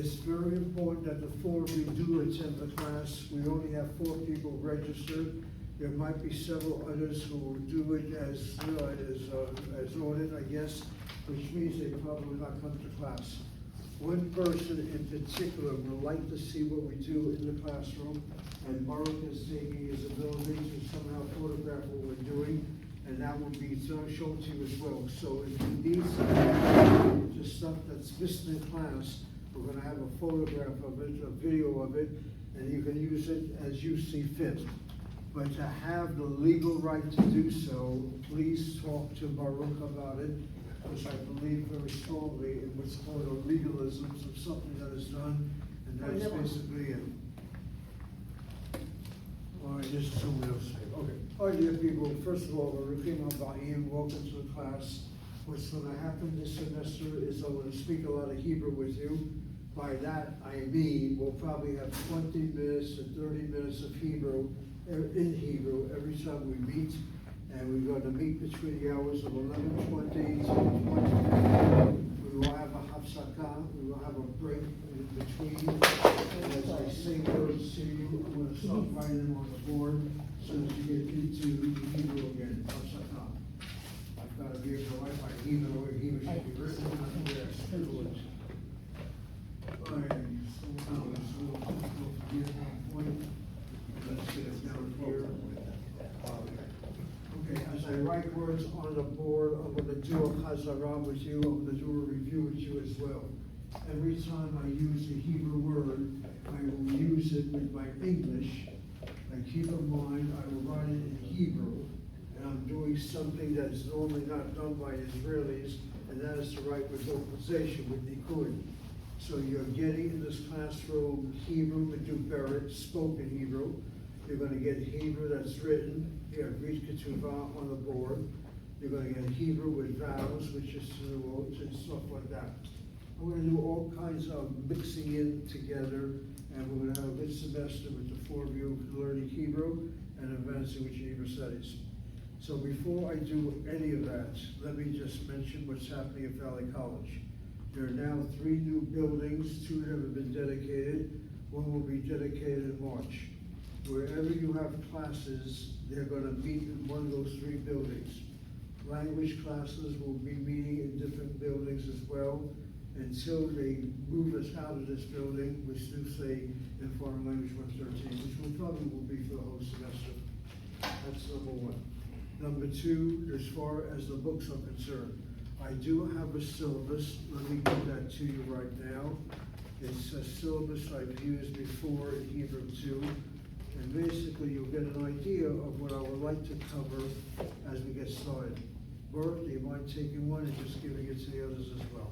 It's very important that the four of you do attend the class. We only have 4 people registered. There might be several others who will do it as ordered, I guess, which means they probably will not come to class. One person in particular would like to see what we do in the classroom, and Baruch is taking his ability to somehow photograph what we're doing, and that will be shown to you as well. So if you need something, just stuff that's missed in class, we're gonna have a photograph of it, a video of it, and you can use it as you see fit. But to have the legal right to do so, please talk to Baruch about it, because I believe very strongly in what's called a legalisms of something that is done, and that's basically it. All right, this is someone else. Okay. All right, dear people, first of all, Baruchim Habayim, welcome to the class. What's gonna happen this semester is I'm gonna speak a lot of Hebrew with you. By that, I mean, we'll probably have 20 minutes to 30 minutes of Hebrew, in Hebrew, every time we meet. And we're going to meet between the hours of 11:20 to 1:50. We will have a hafsakah, we will have a break in between. And as I say words to you, I'm going to start writing them on the board so that you get into Hebrew again, hafsakah. I've got to be able to write my Hebrew, where Hebrew should be written, not the way I scribble it. All right, so we'll forget that point. Let's get it down here. Okay, as I write words on the board, I'm going to do a chazarah with you, I'm going to do a review with you as well. Every time I use a Hebrew word, I will use it with my English. And keep in mind, I will write it in Hebrew, and I'm doing something that is normally not done by Israelis, and that is to write with vocalization, with nikud. So you're getting in this classroom Hebrew, Meduberet, spoken Hebrew. You're going to get Hebrew that's written, here, Greek Ketuvah on the board. You're going to get Hebrew with vowels, which is Tzuot and stuff like that. I'm going to do all kinds of mixing in together, and we're going to have a good semester with the 4 of you learning Hebrew and advancing with your Hebrew studies. So before I do any of that, let me just mention what's happening at Valley College. There are now 3 new buildings, 2 have been dedicated, 1 will be dedicated in March. Wherever you have classes, they're going to meet in one of those 3 buildings. Language classes will be meeting in different buildings as well until they move us out of this building, which do say in Foreign Language 113, which will probably be for the whole semester. That's number 1. Number 2, as far as the books are concerned, I do have a syllabus. Let me give that to you right now. It's a syllabus I've used before in Hebrew 2. And basically, you'll get an idea of what I would like to cover as we get started. Bert, do you mind taking one and just giving it to the others as well?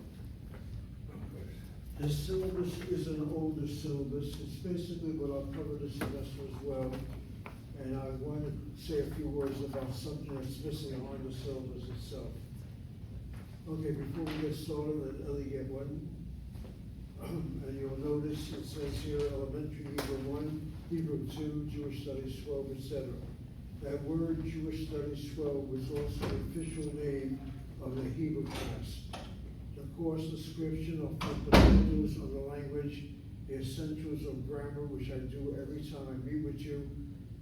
This syllabus is an older syllabus. It's basically what I'll cover this semester as well. And I want to say a few words about something that's missing on the syllabus itself. Okay, before we get started, let Ellie get one. And you'll notice it says here elementary Hebrew 1, Hebrew 2, Jewish Studies 12, etc. That word Jewish Studies 12 was also the official name of the Hebrew class. The course description of fundamentals of the language, the essentials of grammar, which I do every time I meet with you,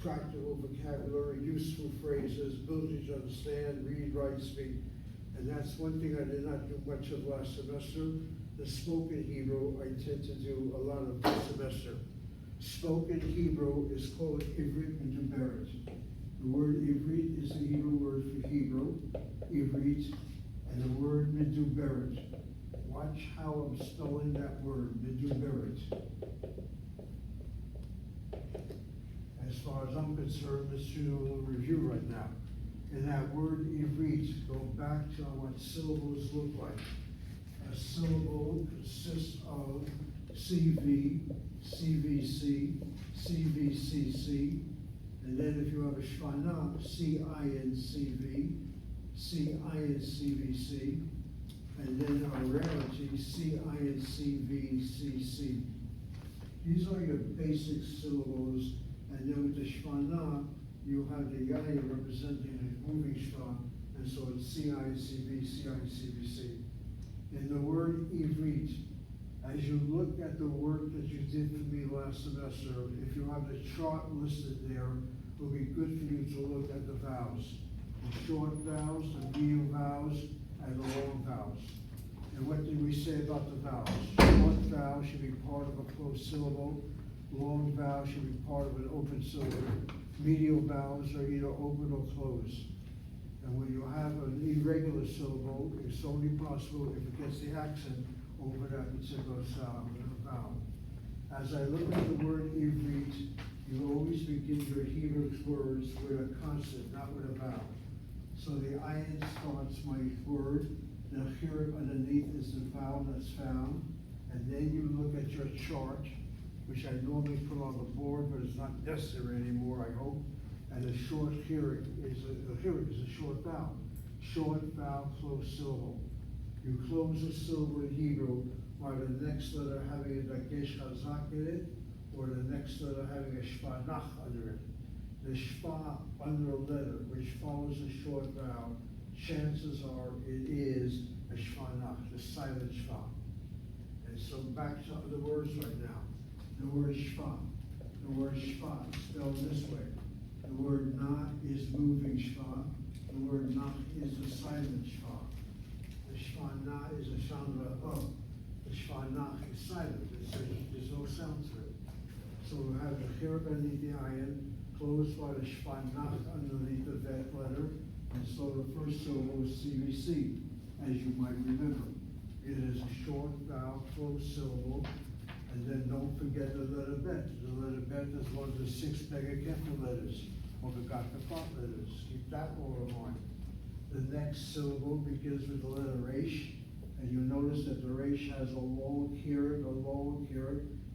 practical vocabulary, useful phrases, ability to understand, read, write, speak. And that's one thing I did not do much of last semester. The spoken Hebrew, I tend to do a lot of this semester. Spoken Hebrew is called Ivrit Meduberet. The word Ivrit is the Hebrew word for Hebrew, Ivrit, and the word Meduberet. Watch how I'm spelling that word, Meduberet. As far as I'm concerned, let's do a little review right now. And that word Ivrit, go back to what syllables look like. A syllable consists of CV, CVC, CVCC, and then if you have a shvana, CINCV, CINCVC, and then a rarity, CINCVCC. These are your basic syllables, and then with the shvana, you have the yaya representing a moving shva, and so it's CICV, CICVC. In the word Ivrit, As you look at the work that you did for me last semester, if you have the chart listed there, it will be good for you to look at the vows. The short vows, the medium vows, and the long vows. And what did we say about the vows? Short vow should be part of a closed syllable. Long vow should be part of an open syllable. Medial vows are either open or closed. And when you have an irregular syllable, it's only possible if it gets the accent over that particular sound in a vowel. As I look at the word ivrit, you always begin your Hebrew words with a consonant, not with a vowel. So the ayin starts my word, the chirub underneath is the vowel that's found, and then you look at your chart, which I normally put on the board, but it's not necessary anymore, I hope. And the short chirub is a short vowel. Short vowel, closed syllable. You close a syllable in Hebrew by the next letter having a dagesh chazak in it, or the next letter having a shvanach under it. The shva under a letter, which follows a short vowel, chances are it is a shvanach, the silent shva. And so back to the words right now. The word shva. The word shva spelled this way. The word na is moving shva. The word nach is the silent shva. The shvanah is a sound of a. The shvanach is silent. There's no sound to it. So we have the chirub underneath the ayin, closed by the shvanach underneath the vet letter, and so the first syllable is CVC, as you might remember. It is a short vowel, closed syllable, and then don't forget the letter bet. The letter bet is one of the 6 megakepha letters, or the gatafat letters. Keep that all in mind. The next syllable begins with the letter resh, and you notice that the resh has a long chirub,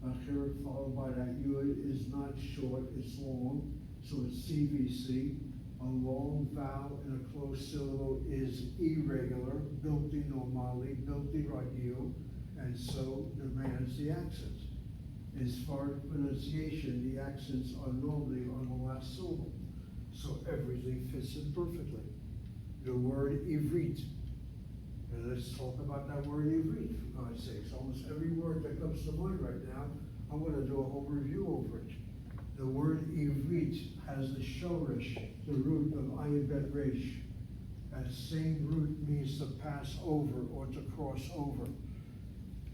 a chirub followed by that yud is not short, it's long, so it's CVC. A long vowel in a closed syllable is irregular, bilti normali, bilti ragil, and so demands the accents. As far as pronunciation, the accents are normally on the last syllable, so everything fits in perfectly. The word ivrit, and let's talk about that word ivrit, for God's sakes. Almost every word that comes to mind right now, I'm going to do a whole review over it. The word ivrit has the shoresh, the root of ayin bet resh. That same root means to pass over or to cross over.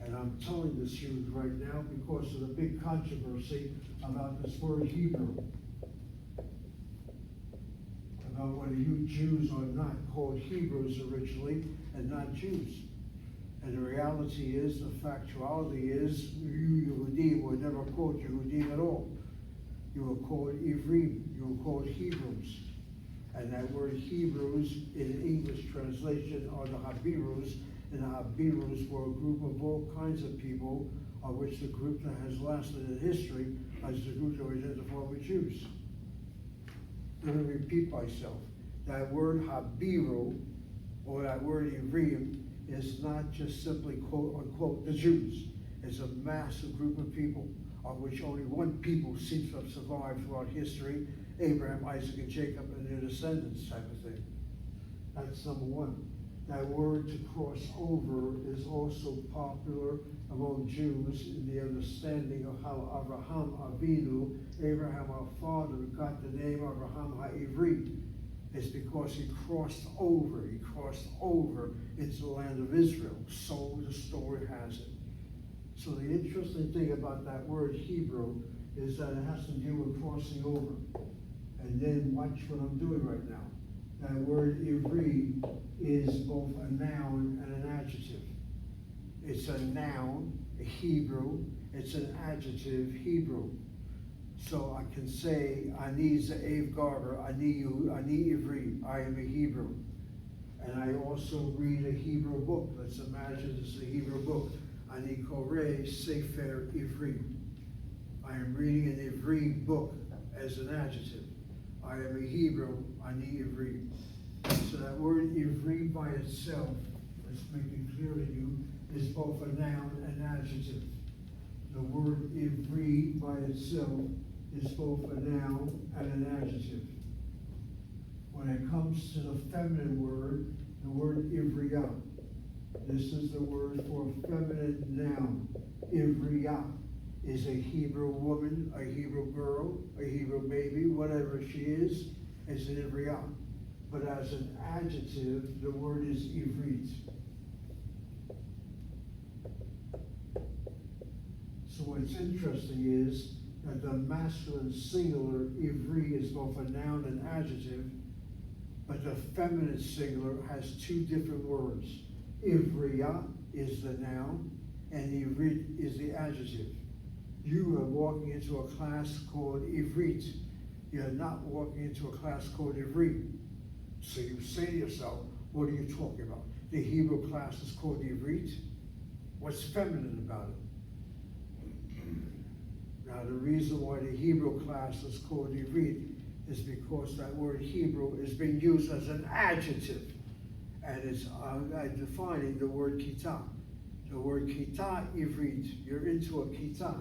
And I'm telling this to you right now because of the big controversy about this word Hebrew. About whether you Jews are not called Hebrews originally and not Jews. And the reality is, the factuality is, you Yehudim were never called Yehudim at all. You were called Ivrim, you were called Hebrews. And that word Hebrews in English translation are the Habirus, and the Habirus were a group of all kinds of people, of which the group that has lasted in history is the group that were identified with Jews. I'm going to repeat myself. That word Habiru, or that word Ivrim, is not just simply quote unquote the Jews. It's a massive group of people, of which only one people seems to have survived throughout history, Abraham, Isaac, and Jacob, and their descendants type of thing. That's number one. That word to cross over is also popular among Jews in the understanding of how Abraham Avinu, Abraham our father, got the name Abraham HaIvri. It's because he crossed over into the land of Israel. So the story has it. So the interesting thing about that word Hebrew is that it has to do with crossing over. And then watch what I'm doing right now. That word Ivri is both a noun and an adjective. It's a noun, a Hebrew. It's an adjective, Hebrew. So I can say, Ani Ze'ev Garber, Ani Ivri, I am a Hebrew. And I also read a Hebrew book. Let's imagine this is a Hebrew book. Ani Koreh Sefer Ivri. I am reading an Ivri book as an adjective. I am a Hebrew, Ani Ivri. So that word Ivri by itself, let's make it clear to you, is both a noun and adjective. The word Ivri by itself is both a noun and an adjective. When it comes to the feminine word, the word Ivriya. This is the word for feminine noun. Ivriya is a Hebrew woman, a Hebrew girl, a Hebrew baby, whatever she is an Ivriya. But as an adjective, the word is Ivrit. So what's interesting is that the masculine singular Ivri is both a noun and adjective, but the feminine singular has two different words. Ivriya is the noun, and Ivrit is the adjective. You are walking into a class called Ivrit. You're not walking into a class called Ivrit. So you say to yourself, what are you talking about? The Hebrew class is called Ivrit. What's feminine about it? Now the reason why the Hebrew class is called Ivrit is because that word Hebrew is being used as an adjective. And it's defining the word kita. The word kita, Ivrit. You're into a kita.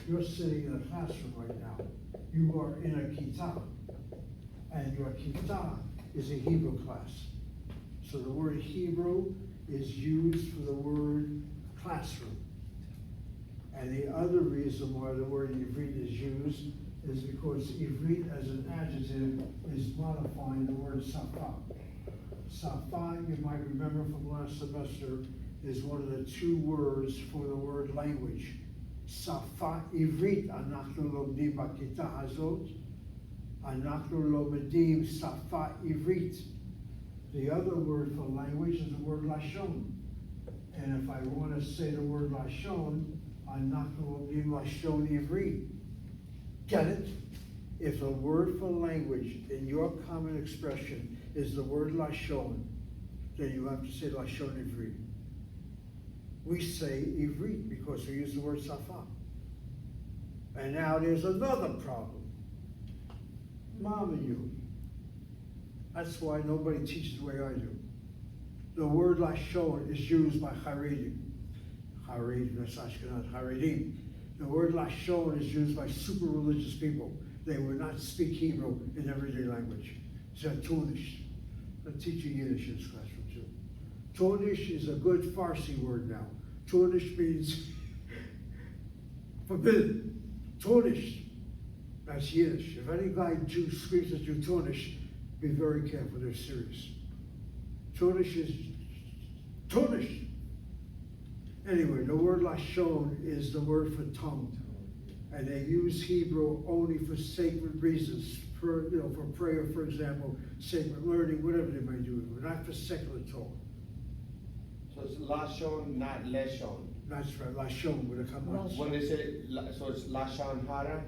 You're sitting in a classroom right now. You are in a kita. And your kita is a Hebrew class. So the word Hebrew is used for the word classroom. And the other reason why the word Ivrit is used is because Ivrit as an adjective is modifying the word safa. Safa, you might remember from last semester, is one of the two words for the word language. Safa Ivrit, anachnu lomdim bakita hazot, anachnu lomedim safa Ivrit. The other word for language is the word lashon. And if I want to say the word lashon, anachnu lomdim lashon Ivrit. Get it? If the word for language in your common expression is the word lashon, then you have to say lashon Ivrit. We say Ivrit because we use the word safa. And now there's another problem. Mom and you. That's why nobody teaches the way I do. The word lashon is used by Haredim. Haredim, that's Ashkenaz, Haredim. The word lashon is used by super religious people. They would not speak Hebrew in everyday language. Tunish. I'm teaching Yiddish in this classroom too. Tunish is a good Farsi word now. Tunish means forbidden. Tunish. That's Yiddish. If any guy Jew screams at you Tunish, be very careful, they're serious. Tunish is Tunish. Anyway, the word lashon is the word for tongue. And they use Hebrew only for sacred reasons, for prayer, for example, sacred learning, whatever they may do, but not for secular talk. So it's lashon, not leshon. That's right, lashon with a kamatz. When they say, so it's lashon hara?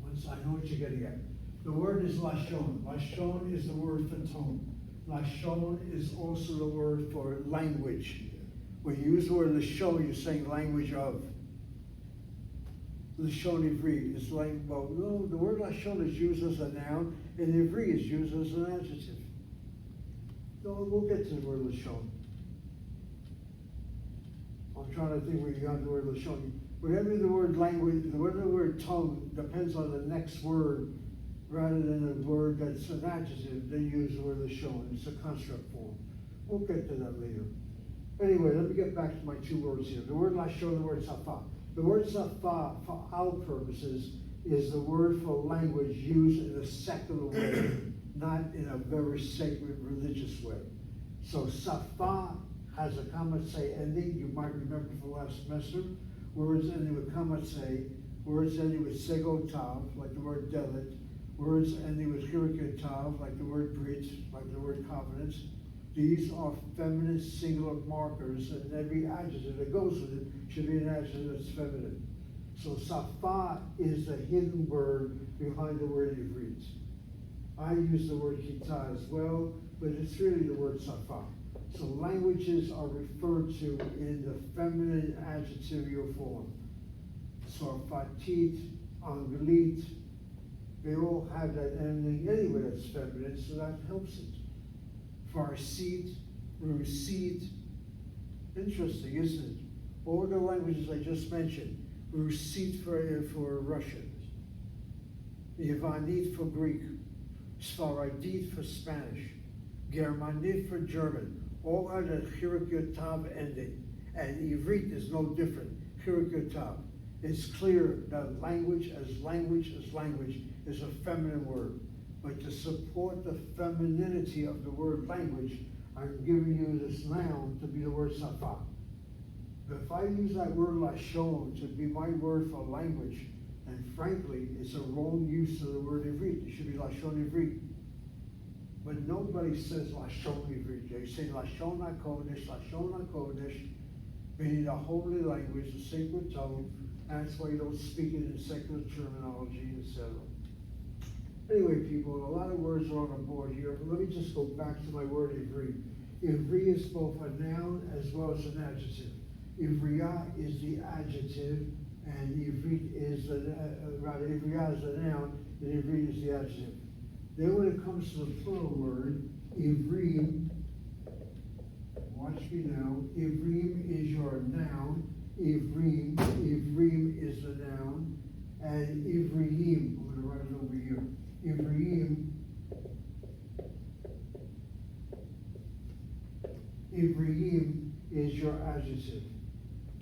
Once I know what you're getting at. The word is lashon. Lashon is the word for tone. Lashon is also the word for language. When you use the word lashon, you're saying language of. Lashon Ivri is like, well, no, the word lashon is used as a noun, and Ivri is used as an adjective. No, we'll get to the word lashon. I'm trying to think where you got the word lashon. Whatever the word language, whatever the word tongue depends on the next word, rather than a word that's an adjective. They use the word lashon. It's a construct form. We'll get to that later. Anyway, let me get back to my two words here. The word lashon, the word safa. The word safa, for our purposes, is the word for language used in a secular way, not in a very sacred religious way. So safa has a kamatse ending. You might remember from last semester. Words ending with kamatse, words ending with segotav, like the word delit, words ending with hirikatav, like the word brit, like the word covenants. These are feminine singular markers, and every adjective that goes with it should be an adjective that's feminine. So safa is the hidden word behind the word Ivrit. I use the word kita as well, but it's really the word safa. So languages are referred to in the feminine adjectival form. Sarfatit, Anglit, they all have that ending anyway that's feminine, so that helps it. Farsit, Rusit. Interesting, isn't it? All the languages I just mentioned. Rusit for Russian. Yvanit for Greek. Sfaradit for Spanish. Germanit for German. all had a Chiruk Tav ending. And Ivrit is no different, Chiruk Tav. It's clear that language is a feminine word. But to support the femininity of the word language, I'm giving you this noun to be the word safa. If I use that word lashon to be my word for language, and frankly, it's a wrong use of the word ivrit. It should be lashon ivrit. But nobody says lashon ivrit. They say lashon hakodesh, meaning the holy language, the sacred tongue. That's why you don't speak it in secular terminology, etc. Anyway, people, a lot of words are on the board here, but let me just go back to my word ivri. Ivri is both a noun as well as an adjective. Ivriya is the adjective, and ivrit is ivriya is the noun, and ivrit is the adjective. Then when it comes to the plural word, ivrim, watch me now, ivrim is your noun, ivrim is the noun, and ivriim, I'm going to write it over here. Ivriim is your adjective.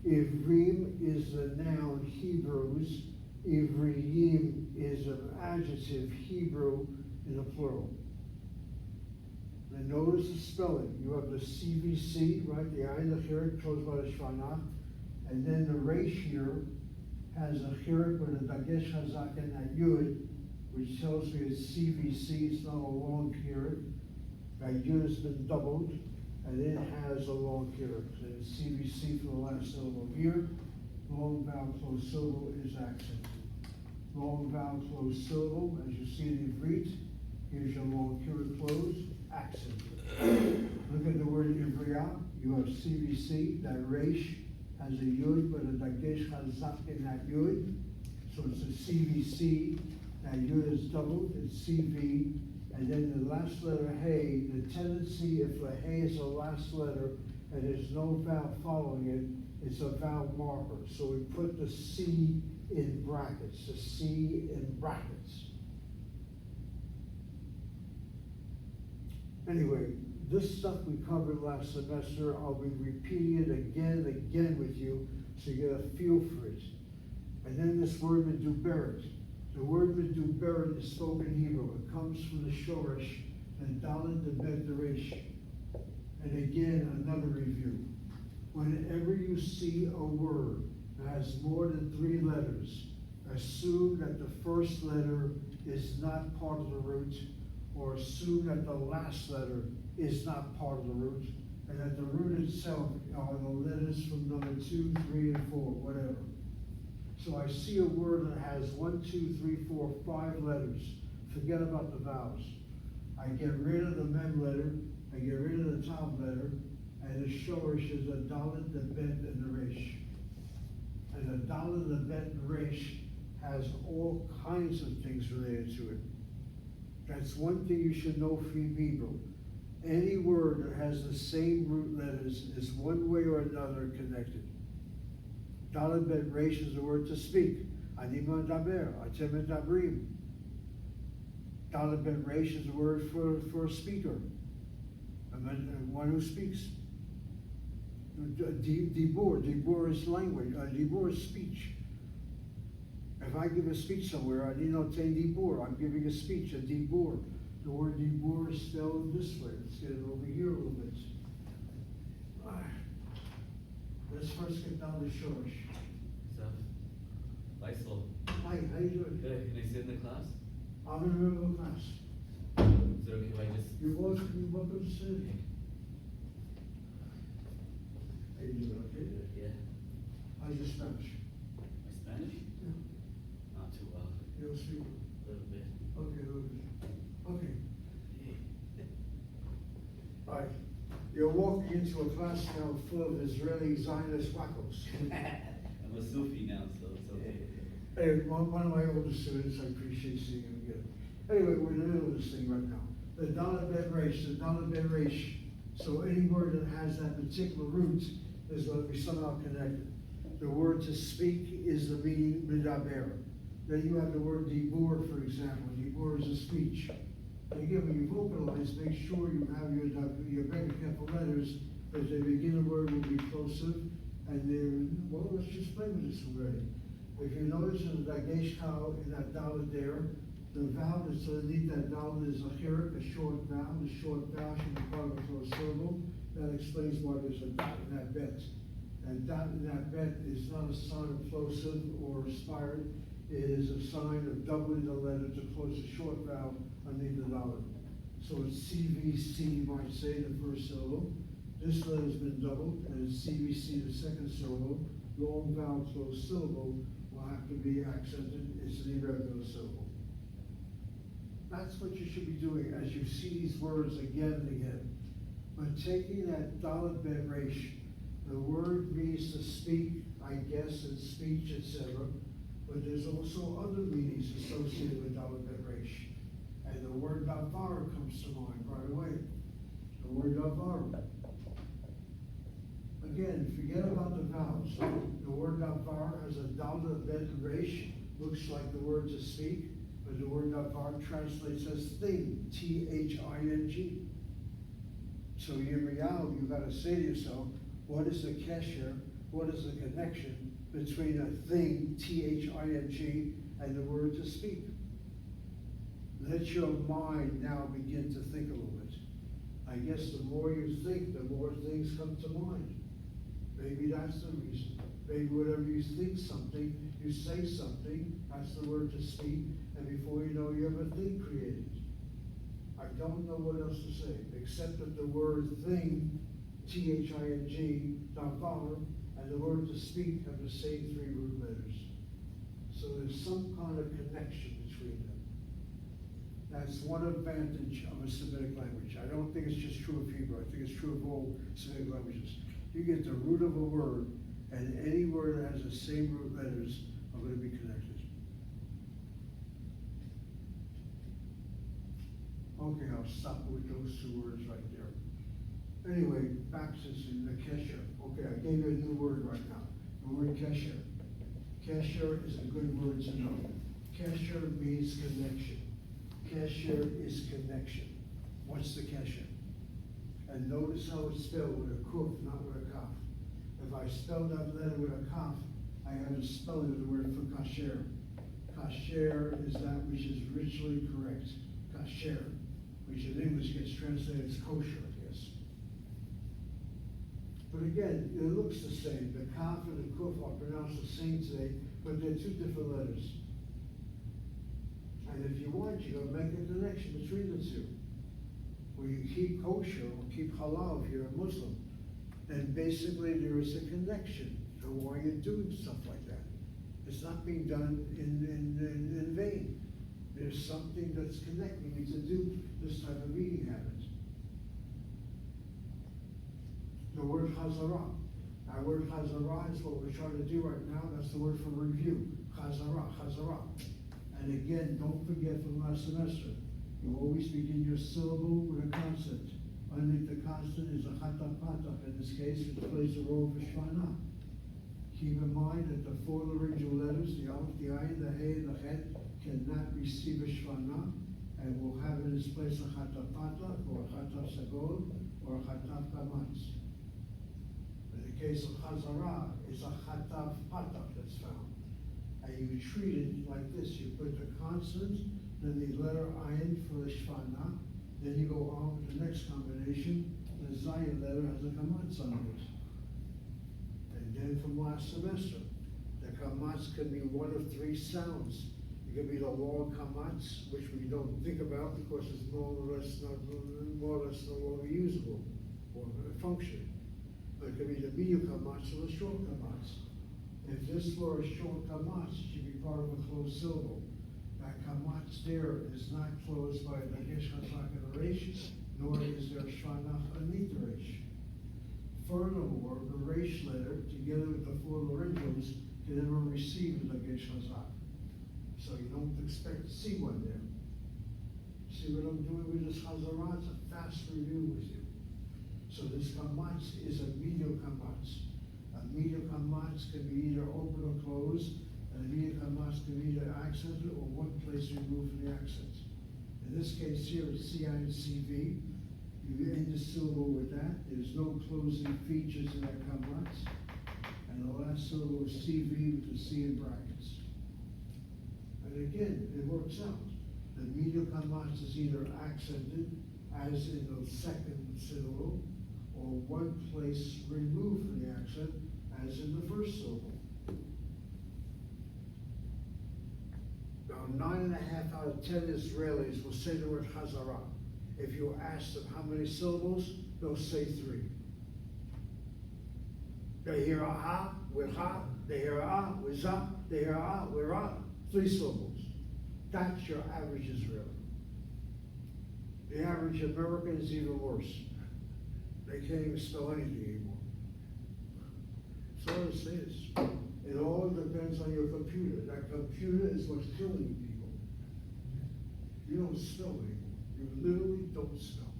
Ivrim is the noun Hebrews. Ivriim is an adjective Hebrew in the plural. And notice the spelling. You have the CVC, right? The Ayin Achirik closed by the Shvanah. And then the resh here has a chirik with a dagesh hazak and that yud, which tells me it's CVC, it's not a long chirik. That yud has been doubled, and it has a long chirik. So it's CVC for the last syllable here. Long vowel closed syllable is accent. Long vowel closed syllable, as you see in Ivrit, here's your long chirik closed, accent. Look at the word Ivriya, you have CVC, that resh has a yud, but a dagesh hazak in that yud. So it's a CVC, that yud is doubled, it's CV, and then the last letter hey, the tendency if the hey is the last letter and there's no vowel following it, it's a vowel marker. So we put the C in brackets, the C in brackets. Anyway, this stuff we covered last semester, I'll be repeating it again and again with you so you get a feel for it. And then this word meduberet. The word meduberet is spoken Hebrew. It comes from the shoresh and dalet the bet resh. And again, another review. Whenever you see a word that has more than 3 letters, assume that the first letter is not part of the root, or assume that the last letter is not part of the root, and that the root itself are the letters from number 2, 3, and 4, whatever. So I see a word that has 1, 2, 3, 4, 5 letters. Forget about the vowels. I get rid of the mem letter, I get rid of the tav letter, and the shoresh is a dalet, the bet, and the resh. And the dalet, the bet, and resh has all kinds of things related to it. That's one thing you should know from Hebrew. Any word that has the same root letters is one way or another connected. Dalet bet resh is the word to speak. Ani medaber, atem medabrim. Dalet bet resh is the word for a speaker, and one who speaks. Dibur is language. Dibur is speech. If I give a speech somewhere, I need not say dibur. I'm giving a speech, a dibur. The word dibur is spelled this way. Let's get it over here a little bit. All right. Let's first get down to shoresh. So, Faisal. Hi, how you doing? Good. Can I sit in the class? I'm in the middle of class. Is it okay if I just? You're welcome to sit. How you doing? Okay? Yeah. How's your Spanish? My Spanish? Yeah. Not too well. You don't speak? A little bit. Okay, a little bit. Okay. All right. You're walking into a class now full of Israeli Zionist wackos. I'm a Sufi now, so it's okay. Hey, one of my older students, I appreciate seeing him again. Anyway, we're in the middle of this thing right now. The dalet bet resh. So any word that has that particular root is going to be somehow connected. The word to speak is the meaning medaber. Then you have the word dibur, for example. Dibur is a speech. Again, when you vocalize, make sure you have your very careful letters, as they begin a word will be plosive, and they're, well, let's just play with this already. If you notice in the dagesh cow, in that dalet there, the vowel that's underneath that dalet is a chirik, a short vowel. The short vowel should be part of a closed syllable. That explains why there's a dot in that bet. And dot in that bet is not a sign of plosive or aspired. It is a sign of doubling the letter to close a short vowel underneath the dalet. So it's CVC, you might say, the first syllable. This letter's been doubled, and it's CVC, the second syllable. Long vowel closed syllable will have to be accented. It's an irregular syllable. That's what you should be doing as you see these words again and again. But taking that dalet bet resh, the word means to speak, I guess, in speech, etc. But there's also other meanings associated with dalet bet resh. And the word davar comes to mind right away. The word davar. Again, forget about the vowels. The word davar has a dalet bet resh, looks like the word to speak. But the word davar translates as thing, T-H-I-N-G. So in reality, you've got to say to yourself, what is the kesher, what is the connection between a thing, T-H-I-N-G, and the word to speak? Let your mind now begin to think a little bit. I guess the more you think, the more things come to mind. Maybe that's the reason. Maybe whatever you think something, you say something, that's the word to speak, and before you know, you have a thing created. I don't know what else to say, except that the word thing, T-H-I-N-G, davar, and the word to speak have the same three root letters. So there's some kind of connection between them. That's one advantage of a Semitic language. I don't think it's just true of Hebrew, I think it's true of all Semitic languages. You get the root of a word, and any word that has the same root letters are going to be connected. Okay, I'll stop with those two words right there. Anyway, back to the kesher. Okay, I gave you a new word right now. The word kesher. Kesher is a good word to know. Kesher means connection. Kesher is connection. What's the kesher? And notice how it's spelled with a kuf, not with a kaf. If I spell that letter with a kaf, I have to spell it the word for kasher. Kasher is that which is ritually correct. Kasher, which in English gets translated as kosher, I guess. But again, it looks the same. The kaf and the kuf are pronounced the same today, but they're two different letters. And if you want, you can make a connection between the two. When you keep kosher or keep halal if you're a Muslim, then basically there is a connection to why you're doing stuff like that. It's not being done in vain. There's something that's connecting you to do this type of eating habit. The word chazarah. Our word chazarah is what we're trying to do right now. That's the word for review. Chazarah. And again, don't forget from last semester, you always begin your syllable with a consonant. Underneath the consonant is a chataf pataf, in this case, which plays the role of a shvanah. Keep in mind that the four laryngeal letters, the aleph, the ayin, the hey, and the chet, cannot receive a shvanah, and will have in its place a chataf pataf, or a chataf sagol, or a chataf kamatz. In the case of chazarah, it's a chataf pataf that's found. And you treat it like this, you put the consonant, then the letter ayin for the shvanah, then you go on with the next combination, the zayin letter has a kamatz on it. And then from last semester, the kamatz can be one of three sounds. It could be the long kamatz, which we don't think about because it's more or less no longer usable or functioning. But it could be the medium kamatz or the short kamatz. If this were a short kamatz, it should be part of a closed syllable. That kamatz there is not closed by the dagesh chazak and the resh, nor is there shvanach underneath the resh. Furthermore, the resh letter, together with the four laryngeals, can never receive the dagesh chazak. So you don't expect to see one there. See what I'm doing with this chazarah? It's a fast review with you. So this kamatz is a medial kamatz. A medial kamatz can be either open or closed, and a medial kamatz can be either accented or one place removed from the accent. In this case here, it's CI&CV. You end the syllable with that. There's no closing features in that Kamats. And the last syllable is CV with the C in brackets. And again, it works out. The medial Kamats is either accented, as in the second syllable, or one place removed from the accent, as in the first syllable. Now, 9.5 out of 10 Israelis will say the word Chazara. If you ask them how many syllables, they'll say 3. They hear aha with ha, they hear ah with za, they hear ah with ra, 3 syllables. That's your average Israeli. The average American is even worse. They can't even spell anything anymore. So it is. It all depends on your computer. That computer is what's killing people. You don't spell anymore. You literally don't spell.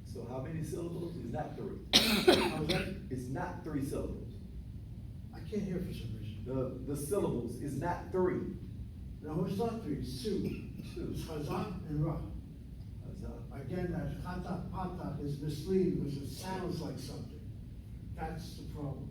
So how many syllables? It's not 3. How's that? It's not 3 syllables. I can't hear for some reason. The syllables is not 3. No, it's not 3, it's 2. It's Chazak and Ra. Again, that Chatak Patak is misleading because it sounds like something. That's the problem.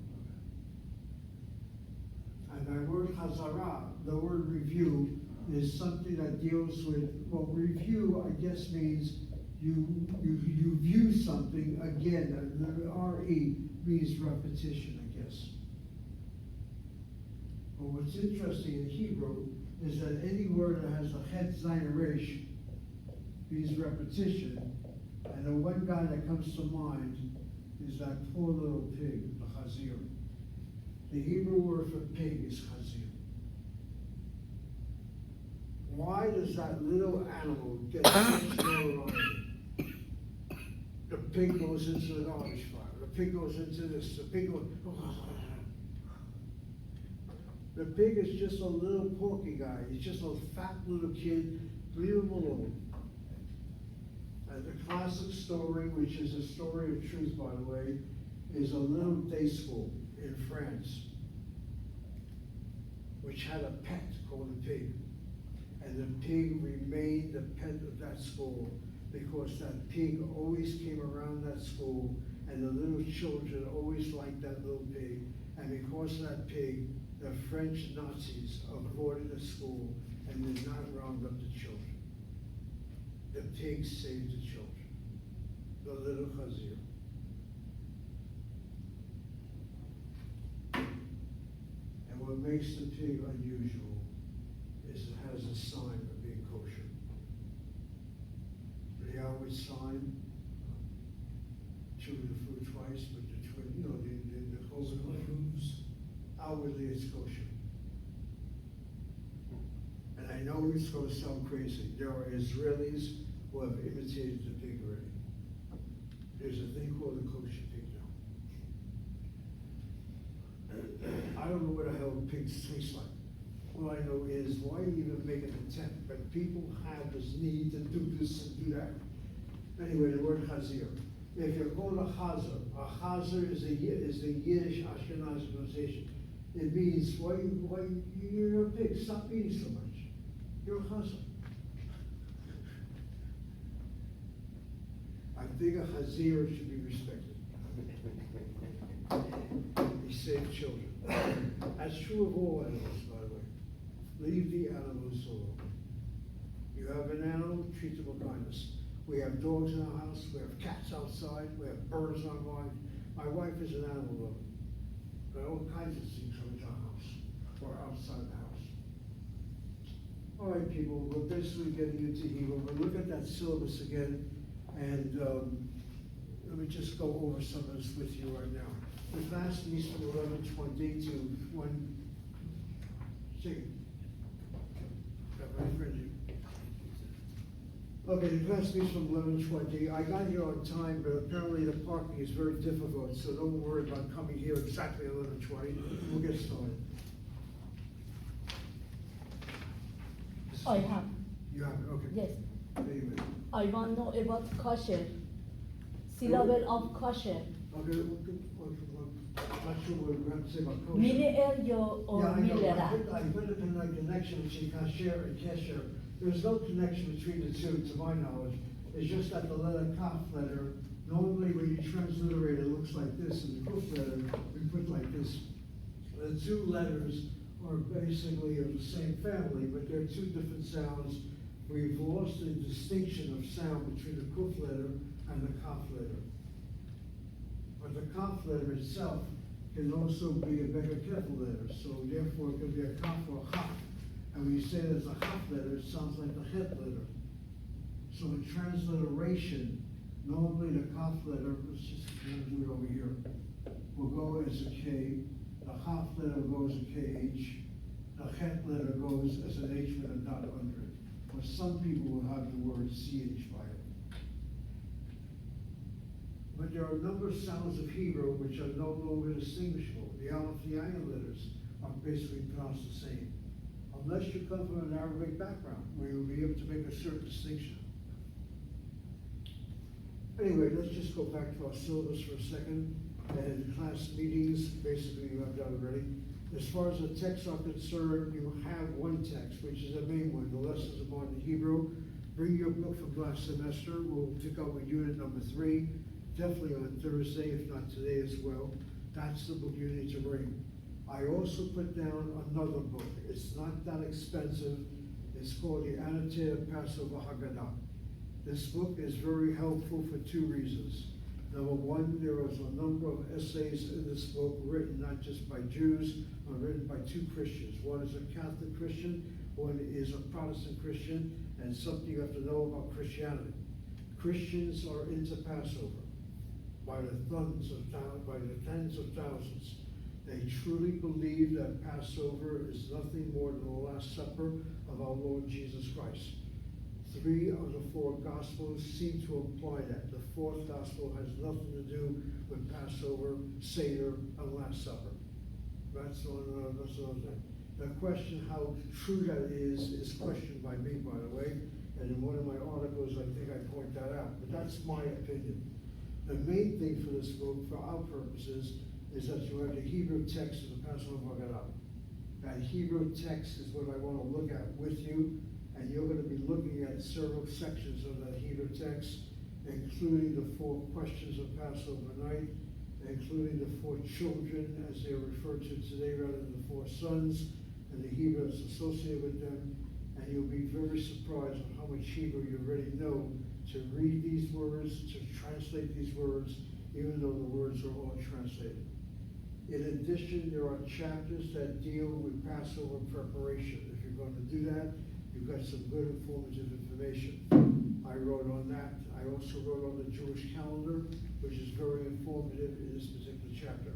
And that word Chazara, the word review, is something that deals with, well, review, I guess, means you view something again. The R-E means repetition, I guess. But what's interesting in Hebrew is that any word that has a het, zayin, resh means repetition. And the one guy that comes to mind is that poor little pig, the chazir. The Hebrew word for pig is chazir. Why does that little animal get such notoriety? The pig goes into the garbage fire. The pig goes into this. The pig goes. The pig is just a little porky guy. He's just a fat little kid. Leave him alone. And the classic story, which is a story of truth, by the way, is a little day school in France, which had a pet called a pig. And the pig remained the pet of that school because that pig always came around that school and the little children always liked that little pig. And because of that pig, the French Nazis avoided the school and did not round up the children. The pig saved the children, the little chazir. And what makes the pig unusual is it has a sign of being kosher. The outward sign, chewing the food twice, but the twin, the cloven hooves. Outwardly it's kosher. And I know it's going to sound crazy. There are Israelis who have imitated the pig already. There's a thing called the kosher pig now. I don't know what the hell pigs taste like. All I know is, why even make an attempt? But people have this need to do this and do that. Anyway, the word chazir. If you're called a chazer is the Yiddish Ashkenazi pronunciation. It means, why you're a pig, stop eating so much. You're a chazer. I think a chazir should be respected. He saved children. That's true of all animals, by the way. Leave the animals alone. You have an animal, treat them with kindness. We have dogs in our house, we have cats outside, we have birds on our line. My wife is an animal lover. But all kinds of things come into our house or outside the house. All right, people, we're basically getting into Hebrew. We'll look at that syllabus again, and let me just go over some of this with you right now. The class meets from 11:20 to 1. Okay, the class meets from 11:20. I got here on time, but apparently the parking is very difficult, so don't worry about coming here exactly 11:20. We'll get started. I have. You have it, okay. Yes. Anyway. I want to know about kosher. Syllable of kosher. Okay, I'm not sure what we have to say about kosher. Mini el yo or Yeah, I know. milera. I put it in a connection between kasher and kesher. There's no connection between the two, to my knowledge. It's just that the letter kaf letter, normally when you transliterate, it looks like this, and the kuf letter, we put like this. The two letters are basically of the same family, but they're two different sounds. We've lost the distinction of sound between the kuf letter and the kaf letter. But the kaf letter itself can also be a bigger kefil letter, so therefore it could be a kaf or a chaf. And when you say there's a chaf letter, it sounds like the het letter. So in transliteration, normally the kaf letter, let's just do it over here, will go as a K, the chaf letter goes a KH, the het letter goes as an H with a dot under it. Or some people will have the word CH by it. But there are a number of sounds of Hebrew which are no longer distinguishable. The Aleph, the Ayin letters are basically pronounced the same. Unless you come from an Arabic background, where you'll be able to make a certain distinction. Anyway, let's just go back to our syllabus for a second. And class meetings, basically you have done already. As far as the texts are concerned, you have one text, which is the main one, the lessons of modern Hebrew. Bring your book from last semester. We'll pick up with unit number 3. Definitely on Thursday, if not today as well. That's the book you need to bring. I also put down another book. It's not that expensive. It's called the Annotated Passover Haggadah. This book is very helpful for 2 reasons. Number one, there is a number of essays in this book written not just by Jews, but written by 2 Christians. One is a Catholic Christian, one is a Protestant Christian, and something you have to know about Christianity. Christians are into Passover by the tens of thousands. They truly believe that Passover is nothing more than the Last Supper of our Lord Jesus Christ. 3 of the 4 Gospels seem to imply that. The 4th Gospel has nothing to do with Passover, Seder, and Last Supper. That's another thing. The question how true that is questioned by me, by the way, and in one of my articles I think I point that out, but that's my opinion. The main thing for this book, for our purposes, is that you have the Hebrew text of the Passover Haggadah. That Hebrew text is what I want to look at with you, and you're going to be looking at several sections of that Hebrew text, including the 4 questions of Passover night, including the 4 children, as they're referred to today, rather than the 4 sons, and the Hebrew that's associated with them. And you'll be very surprised at how much Hebrew you already know to read these words, to translate these words, even though the words are all translated. In addition, there are chapters that deal with Passover preparation. If you're going to do that, you've got some good informative information. I wrote on that. I also wrote on the Jewish calendar, which is very informative in this particular chapter.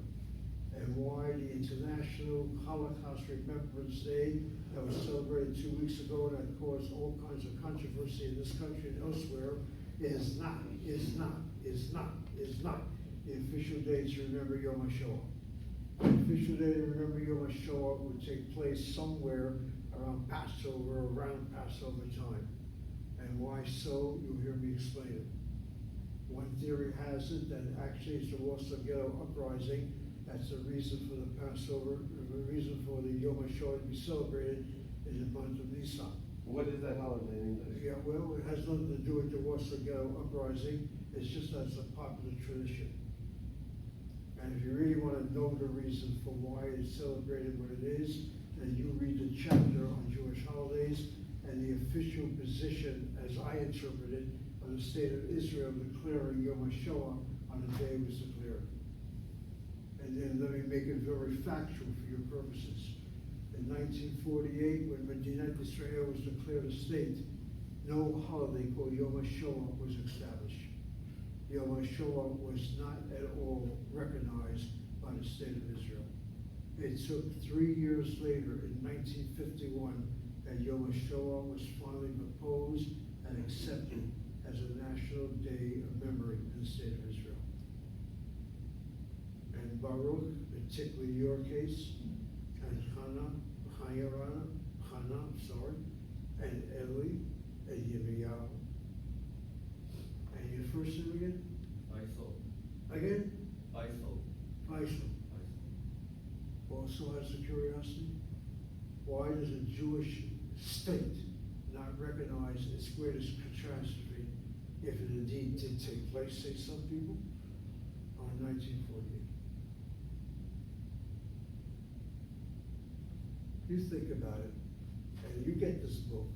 And why the International Holocaust Remembrance Day that was celebrated 2 weeks ago that caused all kinds of controversy in this country and elsewhere is not the official day to remember Yom HaShoah. The official day to remember Yom HaShoah would take place somewhere around Passover, around Passover time. And why so? You'll hear me explain it. One theory has it that actually it's the Warsaw Ghetto Uprising. That's the reason for the Passover, the reason for the Yom HaShoah to be celebrated in the month of Nisan. What is that holiday in English? Yeah, well, it has nothing to do with the Warsaw Ghetto Uprising. It's just that it's a popular tradition. And if you really want to know the reason for why it's celebrated what it is, then you read the chapter on Jewish holidays and the official position, as I interpret it, of the state of Israel declaring Yom HaShoah on the day it was declared. And then let me make it very factual for your purposes. In 1948, when Medinat Israel was declared a state, no holiday called Yom HaShoah was established. Yom HaShoah was not at all recognized by the state of Israel. It took 3 years later, in 1951, that Yom HaShoah was finally proposed and accepted as a national day of memory in the state of Israel. And Baruch, particularly your case, and Hannah, and Eli, and Yirmiyahu. And your first name again? Faisal. Again? Faisal. Faisal. Also has the curiosity? Why why does a Jewish state not recognize its greatest catastrophe, if it indeed did take place, say some people, on 1948? You think about it, and you get this book,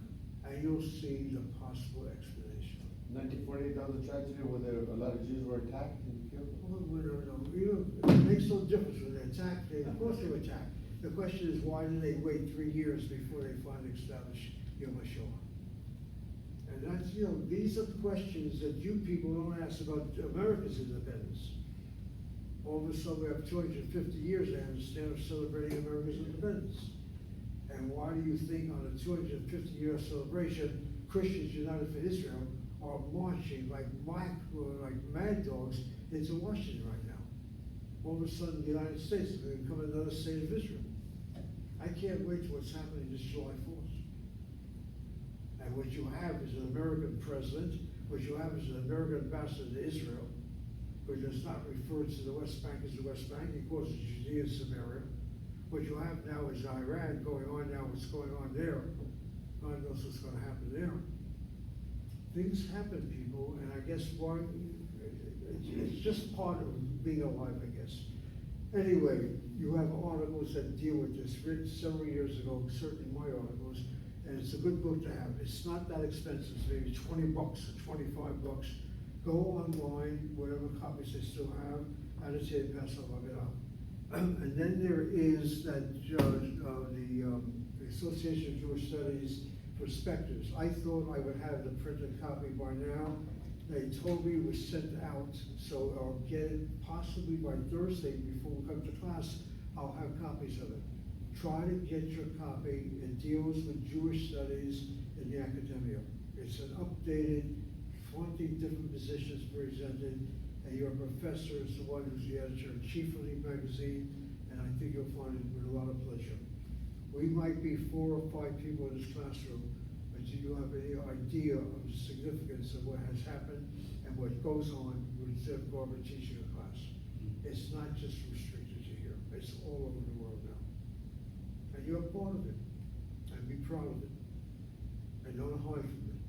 and you'll see the possible explanation. 1948, that was a tragedy where there, a lot of Jews were attacked and killed. Well, we don't know. It makes no difference when they attack. Of course they were attacked. The question is, why did they wait 3 years before they finally established Yom HaShoah? And that's, these are the questions that you people don't ask about America's independence. All of a sudden, we have 250 years, I understand, of celebrating America's independence. And why do you think on a 250-year celebration, Christians United for Israel are marching like mad dogs into Washington right now? All of a sudden, the United States is going to become another state of Israel. I can't wait to what's happening this July 4th. And what you have is an American president, what you have is an American ambassador to Israel, who does not refer to the West Bank as the West Bank, he calls it Judea and Samaria. What you have now is Iran going on now, what's going on there. God knows what's going to happen there. Things happen, people, and I guess why, it's just part of being alive, I guess. Anyway, you have articles that deal with this, written several years ago, certainly my articles, and it's a good book to have. It's not that expensive, it's maybe $20 or $25. Go online, whatever copies they still have, annotated, pass on, log it out. And then there is that, the Association of Jewish Studies Perspectives. I thought I would have the printed copy by now. They told me it was sent out, so I'll get it possibly by Thursday before we come to class. I'll have copies of it. Try to get your copy. It deals with Jewish studies in the academia. It's an updated, 20 different positions presented, and your professor is the one who's the editor-in-chief of the magazine, and I think you'll find it with a lot of pleasure. We might be 4 or 5 people in this classroom, but do you have any idea of the significance of what has happened and what goes on with Zev Garber teaching a class? It's not just restricted to here, it's all over the world now. And you're part of it, and be proud of it, and don't hide from it.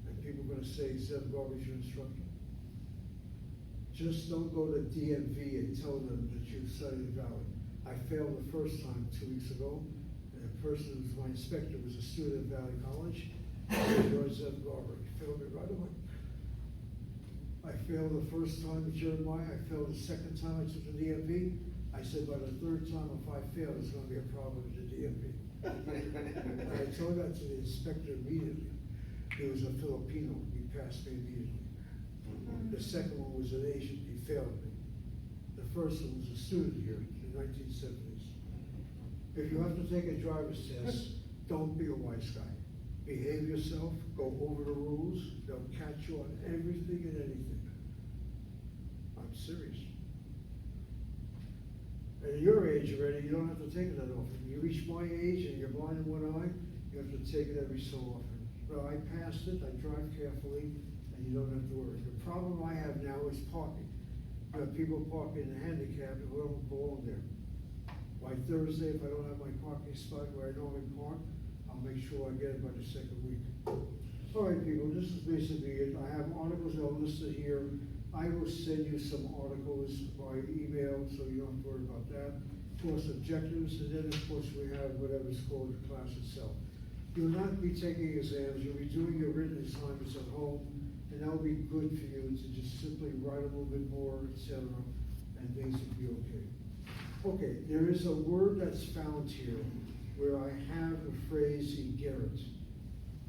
And people are gonna say, Zev Garber's your instructor. Just don't go to DMV and tell them that you studied Valley. I failed the first time 2 weeks ago, and the person who was my inspector was a student at Valley College. George Zev Garber, he failed me right away. I failed the first time at Jeremiah, I failed the second time I took the DMV. I said by the third time, if I fail, it's gonna be a problem with the DMV. And I told that to the inspector immediately. He was a Filipino, he passed me immediately. The second one was an Asian, he failed me. The first one was a student here in the 1970s. If you have to take a driver's test, don't be a wise guy. Behave yourself, go over the rules, they'll catch you on everything and anything. I'm serious. At your age already, you don't have to take it that often. You reach my age and you're blind in one eye, you have to take it every so often. But I passed it, I drive carefully, and you don't have to worry. The problem I have now is parking. You have people parking in the handicap who don't belong there. By Thursday, if I don't have my parking spot where I normally park, I'll make sure I get it by the second week. All right, people, this is basically it. I have articles that are listed here. I will send you some articles by email, so you don't have to worry about that. Of course, objectives, and then of course we have whatever's called the class itself. You'll not be taking exams, you'll be doing your written assignments at home, and that'll be good for you to just simply write a little bit more, etc., and things will be okay. Okay, there is a word that's found here where I have the phrase "Iggeret."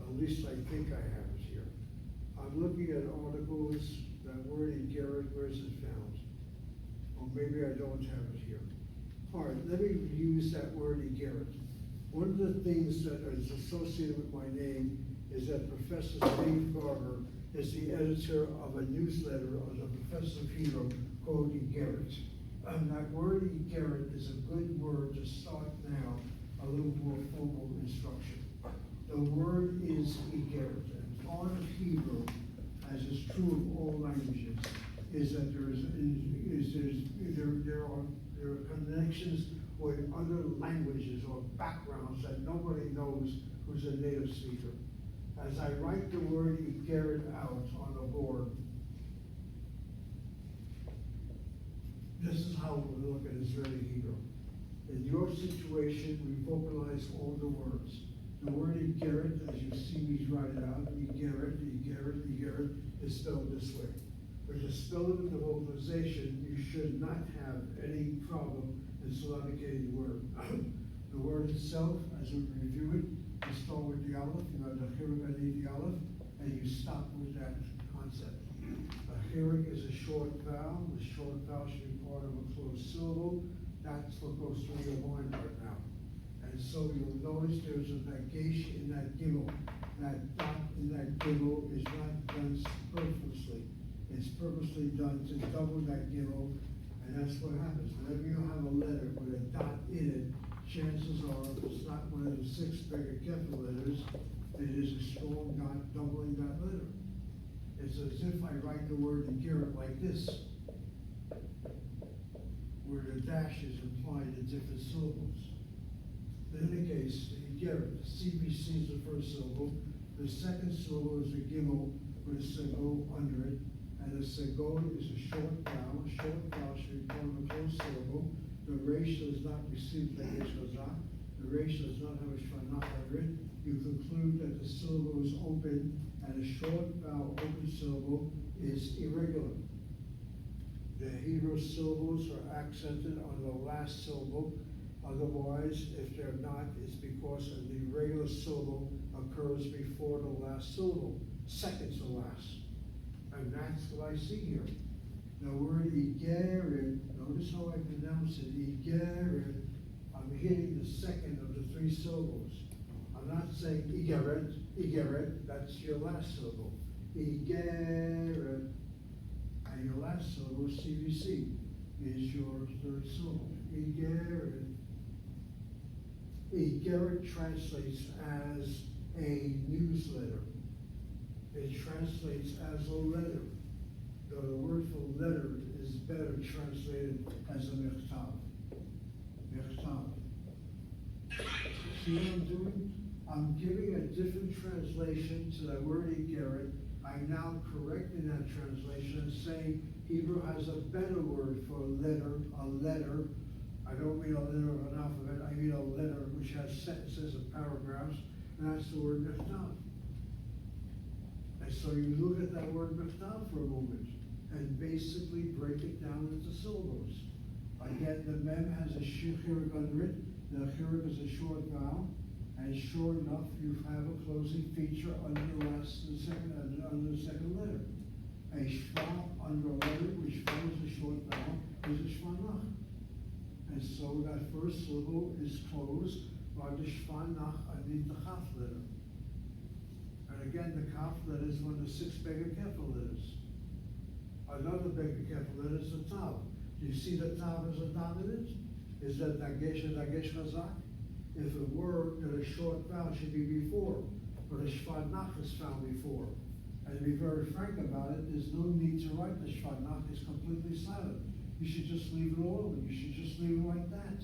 At least I think I have it here. I'm looking at articles, that word "Iggeret," where is it found? Or maybe I don't have it here. All right, let me use that word "Iggeret." One of the things that is associated with my name is that Professor Steve Garber is the editor of a newsletter of the Professor Peter called "Iggeret." That word "Iggeret" is a good word to start now a little more formal instruction. The word is "Iggeret," and part of Hebrew, as is true of all languages, is that there are connections with other languages or backgrounds that nobody knows who's a native speaker. As I write the word Igeret out on the board, this is how we look at Israeli Hebrew. In your situation, we vocalize all the words. The word Igeret, as you see me write it out, Igeret, Igeret, Igeret, is spelled this way. With the spelling of the vocalization, you should not have any problem in syllabicating the word. The word itself, as we review it, you start with the aleph, you have the chirik underneath the aleph, and you stop with that concept. A chirik is a short vowel. The short vowel should be part of a closed syllable. That's what goes through your mind right now. And so you'll notice there's a dagesh in that gimel. That dot in that gimel is not done superfluously. It's purposely done to double that gimel, and that's what happens. Whenever you have a letter with a dot in it, chances are, if it's not one of the 6 bigger capital letters, it is a strong dot doubling that letter. It's as if I write the word Igeret like this, where the dash is implied in different syllables. In any case, the Igeret, the CBC is the first syllable, the second syllable is a gimel with a segol under it, and the segol is a short vowel. A short vowel should be part of a closed syllable. The resh does not receive the dagesh chazak. The resh does not have a shvanach under it. You conclude that the syllable is open, and a short vowel open syllable is irregular. The Hebrew syllables are accented on the last syllable. Otherwise, if they're not, it's because the irregular syllable occurs before the last syllable, second to last. And that's what I see here. The word Igeret, notice how I pronounce it, Igeret, I'm hitting the second of the 3 syllables. I'm not saying Igeret, Igeret, that's your last syllable. Igeret, and your last syllable, CVC, is your 3rd syllable. Igeret. Igeret translates as a newsletter. It translates as a letter. Though the word for letter is better translated as a mechtav. Mechtav. See what I'm doing? I'm giving a different translation to the word Igeret. I'm now correcting that translation and saying Hebrew has a better word for a letter, a letter. I don't mean a letter of an alphabet, I mean a letter which has sentences and paragraphs, and that's the word mechtav. And so you look at that word mechtav for a moment and basically break it down into syllables. Again, the mem has a chirik under it. The chirik is a short vowel, and sure enough, you have a closing feature under the second letter. A shva under a letter which follows a short vowel is a shvanach. And so that first syllable is closed by the shvanach underneath the chaf letter. And again, the kaf letter is one of the 6 bigger capital letters. Another bigger capital letter is the tav. Do you see the tav as a dominant? Is that dagesh and dagesh chazak? If a word that a short vowel should be before, but a shvanach is found before. And to be very frank about it, there's no need to write the shvanach, it's completely silent. You should just leave it all, and you should just leave it like that.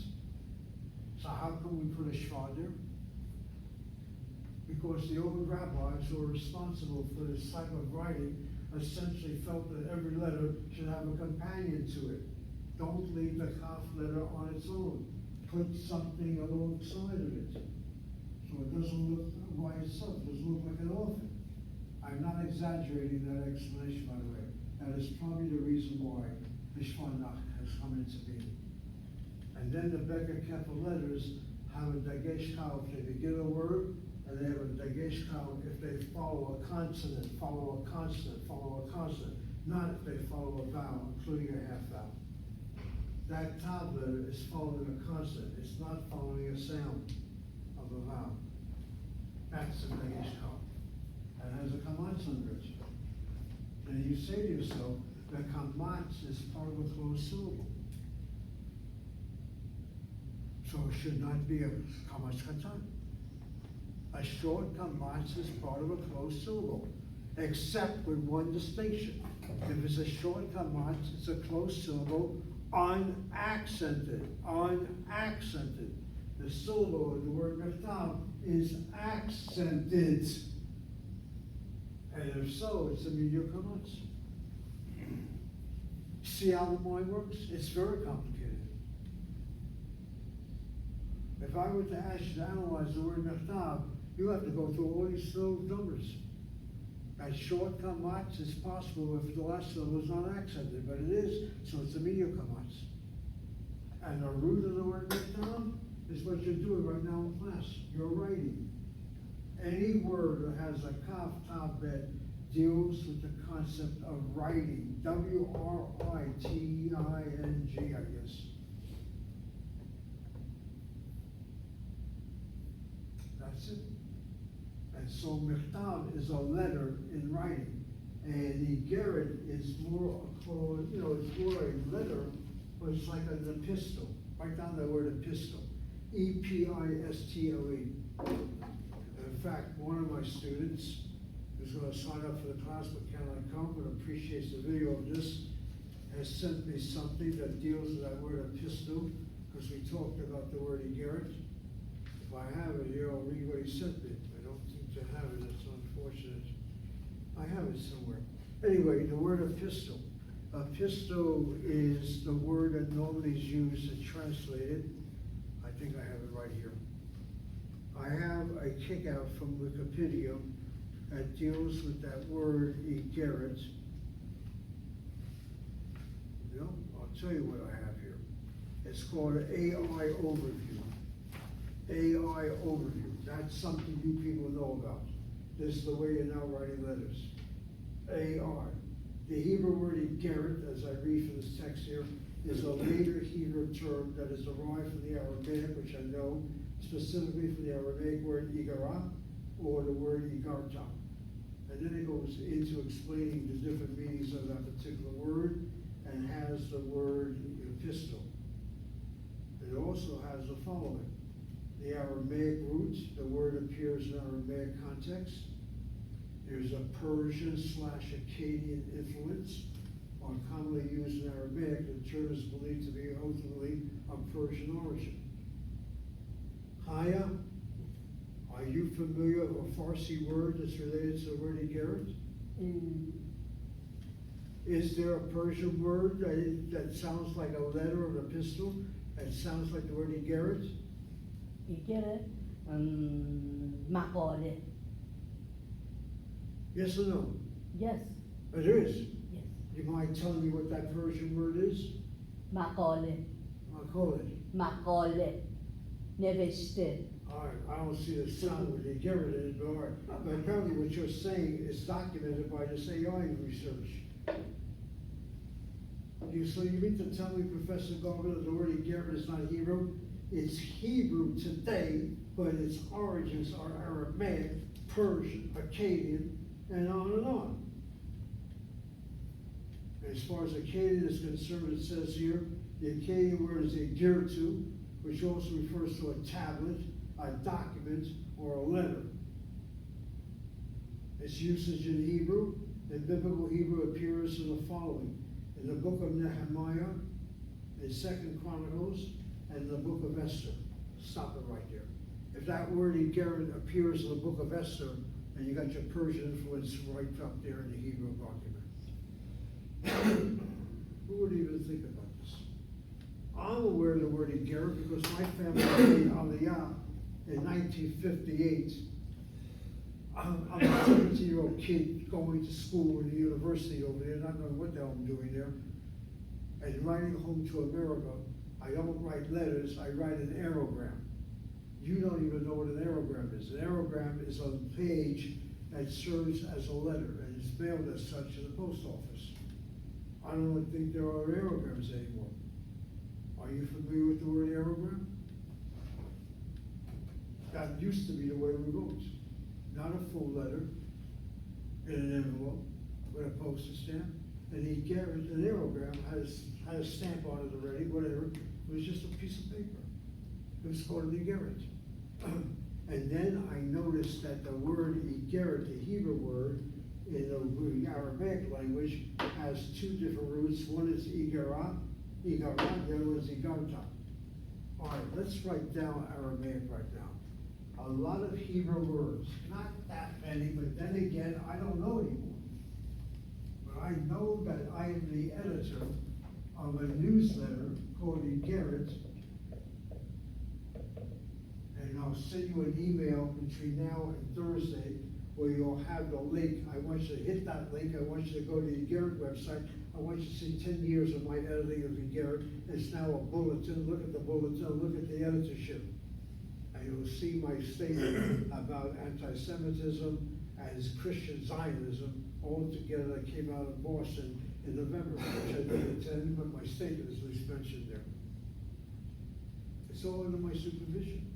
So how come we put a shva there? Because the old rabbis who are responsible for this type of writing essentially felt that every letter should have a companion to it. Don't leave the kaf letter on its own. Put something alongside of it. So it doesn't look by itself, it doesn't look like an orphan. I'm not exaggerating that explanation, by the way. That is probably the reason why the shvanach has come into being. And then the Becker capital letters have a dagesh kal if they begin a word, and they have a dagesh kal if they follow a consonant, follow a consonant, follow a consonant, not if they follow a vowel, including a half vowel. That tav letter is following a consonant, it's not following a sound of a vowel. That's the dagesh kal. And has a kamatz under it. And you say to yourself, the kamatz is part of a closed syllable. So it should not be a kamatz katan. A short kamatz is part of a closed syllable, except with one distinction. If it's a short kamatz, it's a closed syllable unaccented, unaccented. The syllable of the word mechtav is accented. And if so, it's a medial kamatz. See how the mind works? It's very complicated. If I were to ask you to analyze the word mechtav, you have to go through all these little numbers. As short kamatz as possible if the last syllable is not accented, but it is, so it's a medial kamatz. And the root of the word mechtav is what you're doing right now in class. You're writing. Any word that has a kaf, tav, bet deals with the concept of writing. W-R-I-T-I-N-G, I guess. That's it. And so mechtav is a letter in writing. And Igeret is more called, it's more a letter, but it's like an epistle. Write down the word epistle. E-P-I-S-T-O-E. In fact, one of my students who's going to sign up for the class but cannot come, but appreciates the video of this, has sent me something that deals with that word epistle, because we talked about the word Igeret. If I have it here, I'll read what he sent me. I don't seem to have it, it's unfortunate. I have it somewhere. Anyway, the word epistle. Epistle is the word that normally is used and translated. I think I have it right here. I have a kick-out from Wikipedia that deals with that word Igeret. I'll tell you what I have here. It's called an AI overview. AI overview. That's something you people know about. This is the way you're now writing letters. AI. The Hebrew word Igeret, as I read from this text here, is a later Hebrew term that is derived from the Aramaic, which I know, specifically from the Aramaic word Igara, or the word Igarta. And then it goes into explaining the different meanings of that particular word, and has the word epistle. It also has the following. The Aramaic root, the word appears in Aramaic context. There's a Persian/Akkadian influence, or commonly used in Aramaic. The term is believed to be ultimately of Persian origin. Haya, are you familiar with a Farsi word that's related to the word Igeret? Is there a Persian word that sounds like a letter or an epistle, that sounds like the word Igeret? Igeret, مقاله. Yes or no? Yes, It is. yes. You mind telling me what that Persian word is? مقاله. I'll call it. مقاله. نوشته. All right, I don't see the sound with Igeret in it, but all right. But apparently what you're saying is documented by this AI research. So you mean to tell me, Professor Garber, that the word Igeret is not Hebrew? It's Hebrew today, but its origins are Aramaic, Persian, Akkadian, and on and on. As far as Akkadian is concerned, it says here, the Akkadian word is Igirtu, which also refers to a tablet, a document, or a letter. Its usage in Hebrew, in biblical Hebrew, appears in the following. In the book of Nehemiah, in 2 Chronicles, and the book of Esther. Stop it right there. If that word Igeret appears in the book of Esther, then you got your Persian influence right up there in the Hebrew document. Who would even think about this? I'm aware of the word Igeret because my family made Aliyah in 1958. I'm a 17-year-old kid going to school in the university over there, not knowing what the hell I'm doing there, and writing home to America. I don't write letters, I write an aerogram. You don't even know what an aerogram is. An aerogram is a page that serves as a letter and is mailed as such to the post office. I don't think there are aerograms anymore. Are you familiar with the word aerogram? That used to be the way we wrote. Not a full letter in an envelope with a postage stamp. And an aerogram had a stamp on it already, whatever. It was just a piece of paper. It was called an Igeret. And then I noticed that the word Igeret, the Hebrew word, in the Aramaic language, has two different roots. One is Igara, Igara, the other one's Igarta. All right, let's write down Aramaic right now. A lot of Hebrew words, not that many, but then again, I don't know anymore. But I know that I am the editor of a newsletter called Igeret, and I'll send you an email between now and Thursday where you'll have the link. I want you to hit that link. I want you to go to the Igeret website. I want you to see 10 years of my editing of Igeret. It's now a bulletin. Look at the bulletin. Look at the editorship. And you'll see my statement about anti-Semitism and Christian Zionism all together that came out of Boston in November, which I didn't attend, but my statement is at least mentioned there. It's all under my supervision.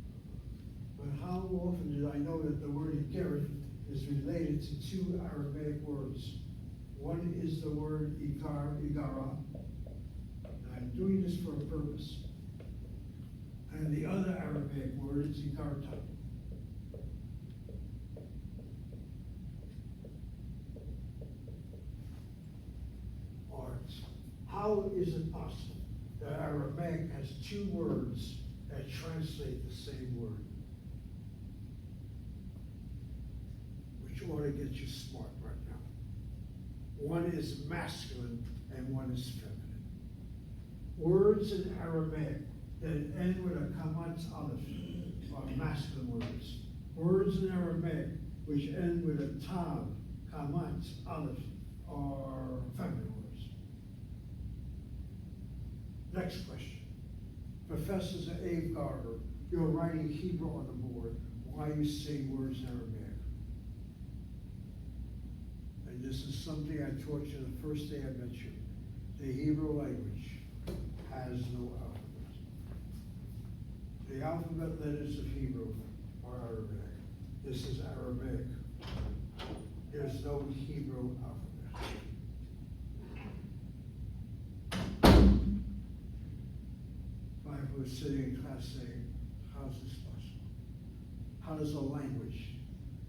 But how often did I know that the word Igeret is related to two Aramaic words? One is the word Igara, and I'm doing this for a purpose. And the other Aramaic word is Igarta. Art. How is it possible that Aramaic has two words that translate the same word? Which ought to get you smart right now. One is masculine and one is feminine. Words in Aramaic that end with a kamatz aleph are masculine words. Words in Aramaic which end with a tav, kamatz aleph, are feminine words. Next question. Professor Abe Garber, you're writing Hebrew on the board. Why are you saying words in Aramaic? And this is something I taught you the first day I met you. The Hebrew language has no alphabet. The alphabet letters of Hebrew are Aramaic. This is Aramaic. There's no Hebrew alphabet. I was sitting in class saying, how is this possible? How does a language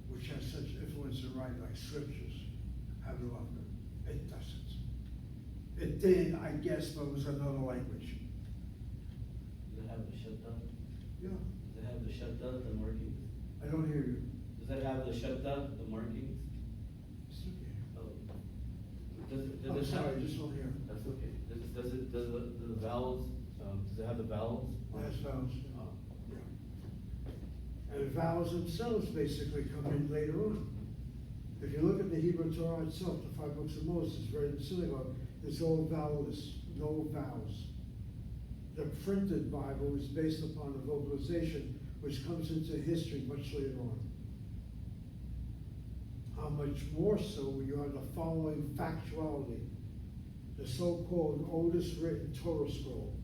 which has such influence in writing like scriptures have no alphabet? It doesn't. It did, I guess, but it was another language. Does it have the shadda? Yeah, Does it have the shadda, the markings? I don't hear you. Does it have the shadda, the markings? It's okay. Oh. Does it I'm have? sorry, just don't hear. That's okay. Does the vowels, does it have the vowels? Last vowels. Oh. Yeah. And the vowels themselves basically come in later on. If you look at the Hebrew Torah itself, the 5 books of Moses, read in the synagogue, it's all vowelless, no vowels. The printed Bible is based upon the vocalization, which comes into history much later on. How much more so when you have the following factuality. The so-called oldest written Torah scroll,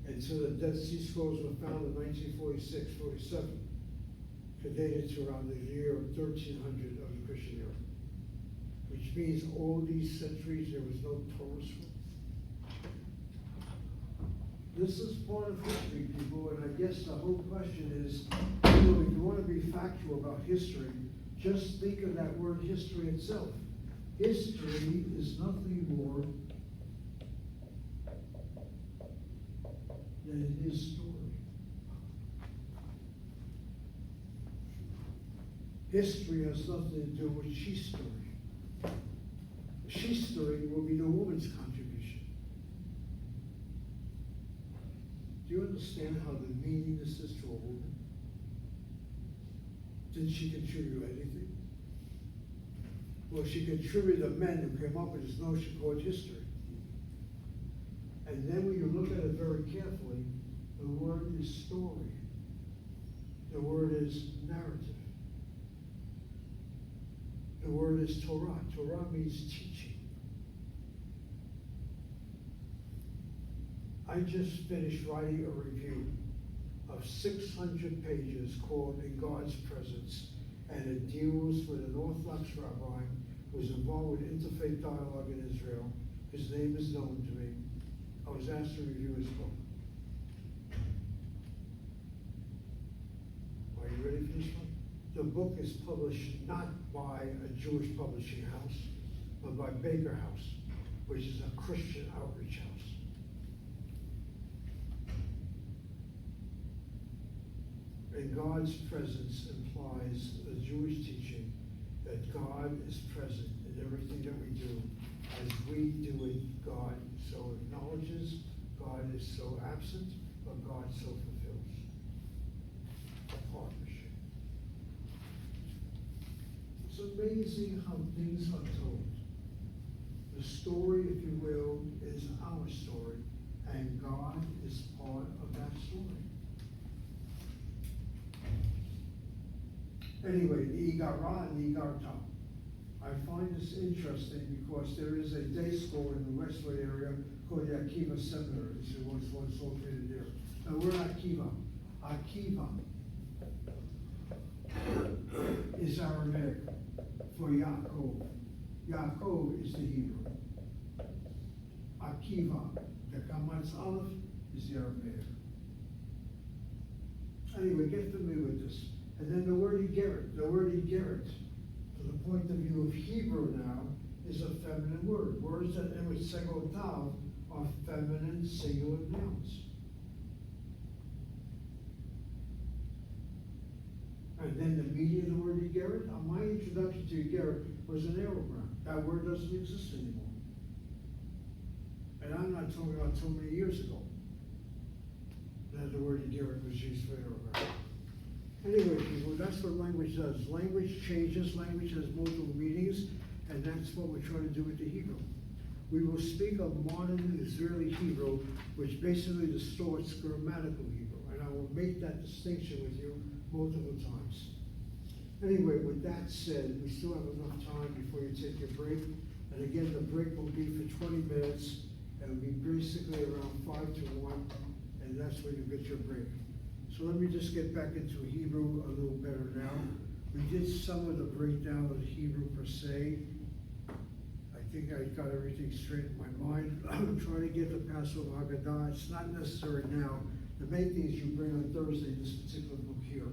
and so the Dead Sea Scrolls were found in 1946, 47, dated to around the year 1300 of the Christian era. Which means all these centuries there was no Torah scroll. This is part of history, people, and I guess the whole question is, you know, if you want to be factual about history, just think of that word history itself. History is nothing more than his story. History has nothing to do with she story. She story will be the woman's contribution. Do you understand how demeaning this is to a woman? Didn't she contribute anything? Well, she contributed the men who came up with this notion called history. And then when you look at it very carefully, the word is story. The word is narrative. The word is Torah. Torah means teaching. I just finished writing a review of 600 pages called In God's Presence, and it deals with an Orthodox rabbi who was involved with interfaith dialogue in Israel. His name is known to me. I was asked to review his book. Are you ready for this one? The book is published not by a Jewish publishing house, but by Baker House, which is a Christian outreach house. And God's presence implies a Jewish teaching that God is present in everything that we do. As we do it, God so acknowledges, God is so absent, but God so fulfills. A partnership. It's amazing how things are told. The story, if you will, is our story, and God is part of that story. Anyway, the Igara and the Igarta. I find this interesting because there is a day school in the Westwood area called the Akiva Seminary. It was once located there. Now, we're Akiva. Akiva is Aramaic for Yaakov. Yaakov is the Hebrew. Akiva, the Kamatz Aleph, is the Aramaic. Anyway, get familiar with this. And then the word Igeret, to the point of view of Hebrew now, is a feminine word. Words that end with segotav are feminine singular nouns. And then the meaning of the word Igeret, my introduction to Igeret was an aerogram. That word doesn't exist anymore. And I'm not talking about so many years ago that the word Igeret was used for aerogram. Anyway, people, that's what language does. Language changes, language has multiple meanings, and that's what we're trying to do with the Hebrew. We will speak of modern Israeli Hebrew, which basically distorts grammatical Hebrew, and I will make that distinction with you multiple times. Anyway, with that said, we still have enough time before you take your break. And again, the break will be for 20 minutes, and it'll be basically around 5 to 1, and that's when you get your break. So let me just get back into Hebrew a little better now. We did some of the breakdown of the Hebrew per se. I think I got everything straight in my mind. I'm trying to get the Passover Haggadah. It's not necessary now. The main thing is you bring on Thursday this particular book here.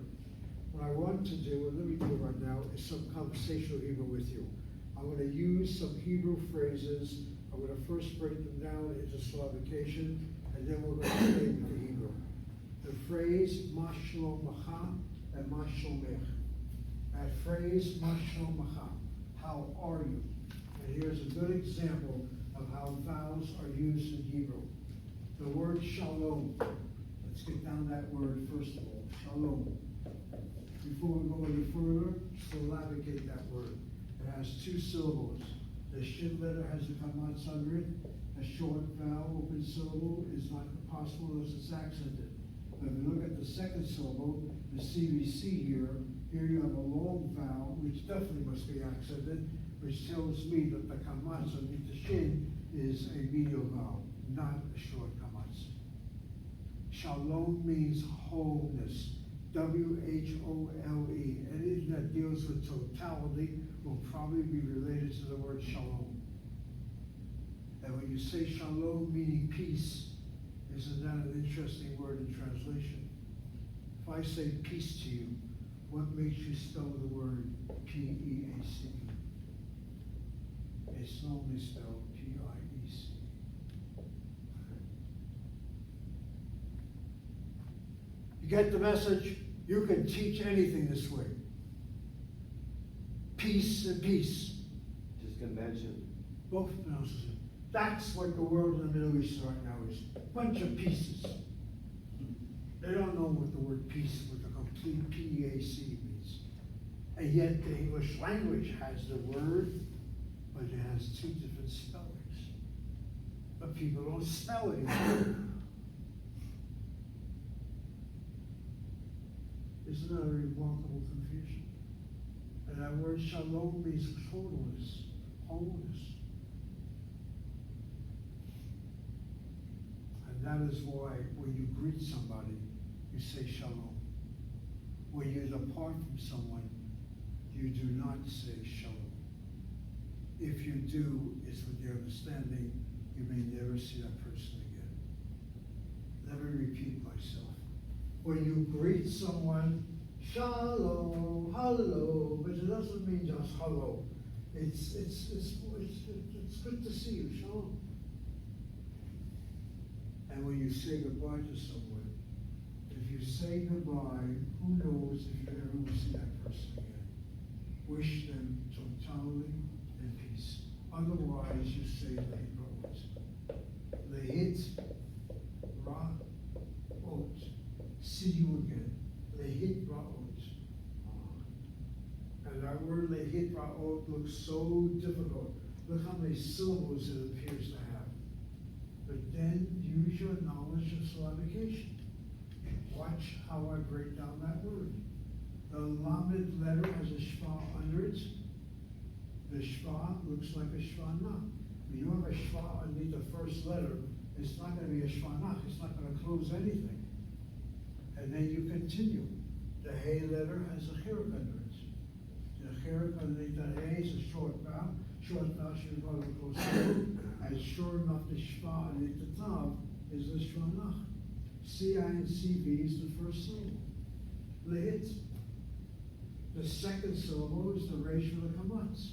What I want to do, and let me do it right now, is some conversational Hebrew with you. I'm going to use some Hebrew phrases. I'm going to first break them down into Slavication, and then we're going to stay with the Hebrew. The phrase Ma Shlomecha and Ma Shlomech. That phrase Ma Shlomecha, how are you? And here's a good example of how vowels are used in Hebrew. The word shalom. Let's get down that word first of all. Shalom. Before we go any further, syllabicate that word. It has 2 syllables. The shin letter has a kamatz under it. A short vowel, open syllable, is not possible unless it's accented. But if you look at the second syllable, the CVC here you have a long vowel, which definitely must be accented, which tells me that the kamatz underneath the shin is a medial vowel, not a short kamatz. Shalom means wholeness. W-H-O-L-E. Anything that deals with totality will probably be related to the word shalom. And when you say shalom, meaning peace, isn't that an interesting word in translation? If I say peace to you, what makes you spell the word P-E-A-C-E? It's normally spelled P-I-E-C. You get the message? You can teach anything this way. Peace and peace. Just convention. Both pronounces it. That's what the world in the Middle East right now is. Bunch of pieces. They don't know what the word peace, what the complete P-E-A-C means. And yet the English language has the word, but it has 2 different spellings. But people don't spell it anymore. Isn't that a remarkable confusion? And that word shalom means totalness, wholeness. And that is why when you greet somebody, you say shalom. When you depart from someone, you do not say shalom. If you do, it's with the understanding you may never see that person again. Let me repeat myself. When you greet someone, shalom, hello, but it doesn't mean just hello. It's good to see you, shalom. And when you say goodbye to someone, it if you say goodbye, who knows if you ever will see that person again. Wish them totality and peace. Otherwise, you say lehitraot. Lehit, ra'ot. See you again. Lehit ra'ot. And that word lehit ra'ot looks so difficult. Look how many syllables it appears to have. But then use your knowledge of syllabication. Watch how I break down that word. The lamed letter has a shva under it. The shva looks like a shvanach. When you have a shva underneath the first letter, it's not going to be a shvanach. It's not going to close anything. And then you continue. The hay letter has a chiruk under it. The chiruk underneath that hay is a short vowel. Short vowel should go to a close letter. And sure enough, the shva underneath the tav is the shvanach. C-I and C-V is the first syllable. Lehit. The second syllable is the resh for the kamatz.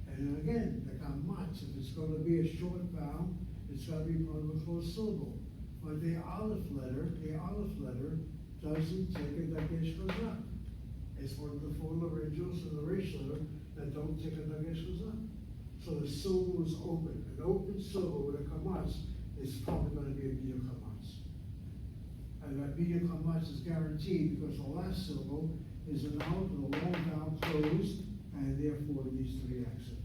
And then again, the kamatz, if it's going to be a short vowel, it's got to be part of a closed syllable. But the aleph letter doesn't take a dagesh chazak. It's one of the four laryngeals of the resh letter that don't take a dagesh chazak. So the syllable is open. An open syllable with a kamatz is probably going to be a bidur kamatz. And that bidur kamatz is guaranteed because the last syllable is an aleph with a long vowel closed, and therefore it needs to be accented.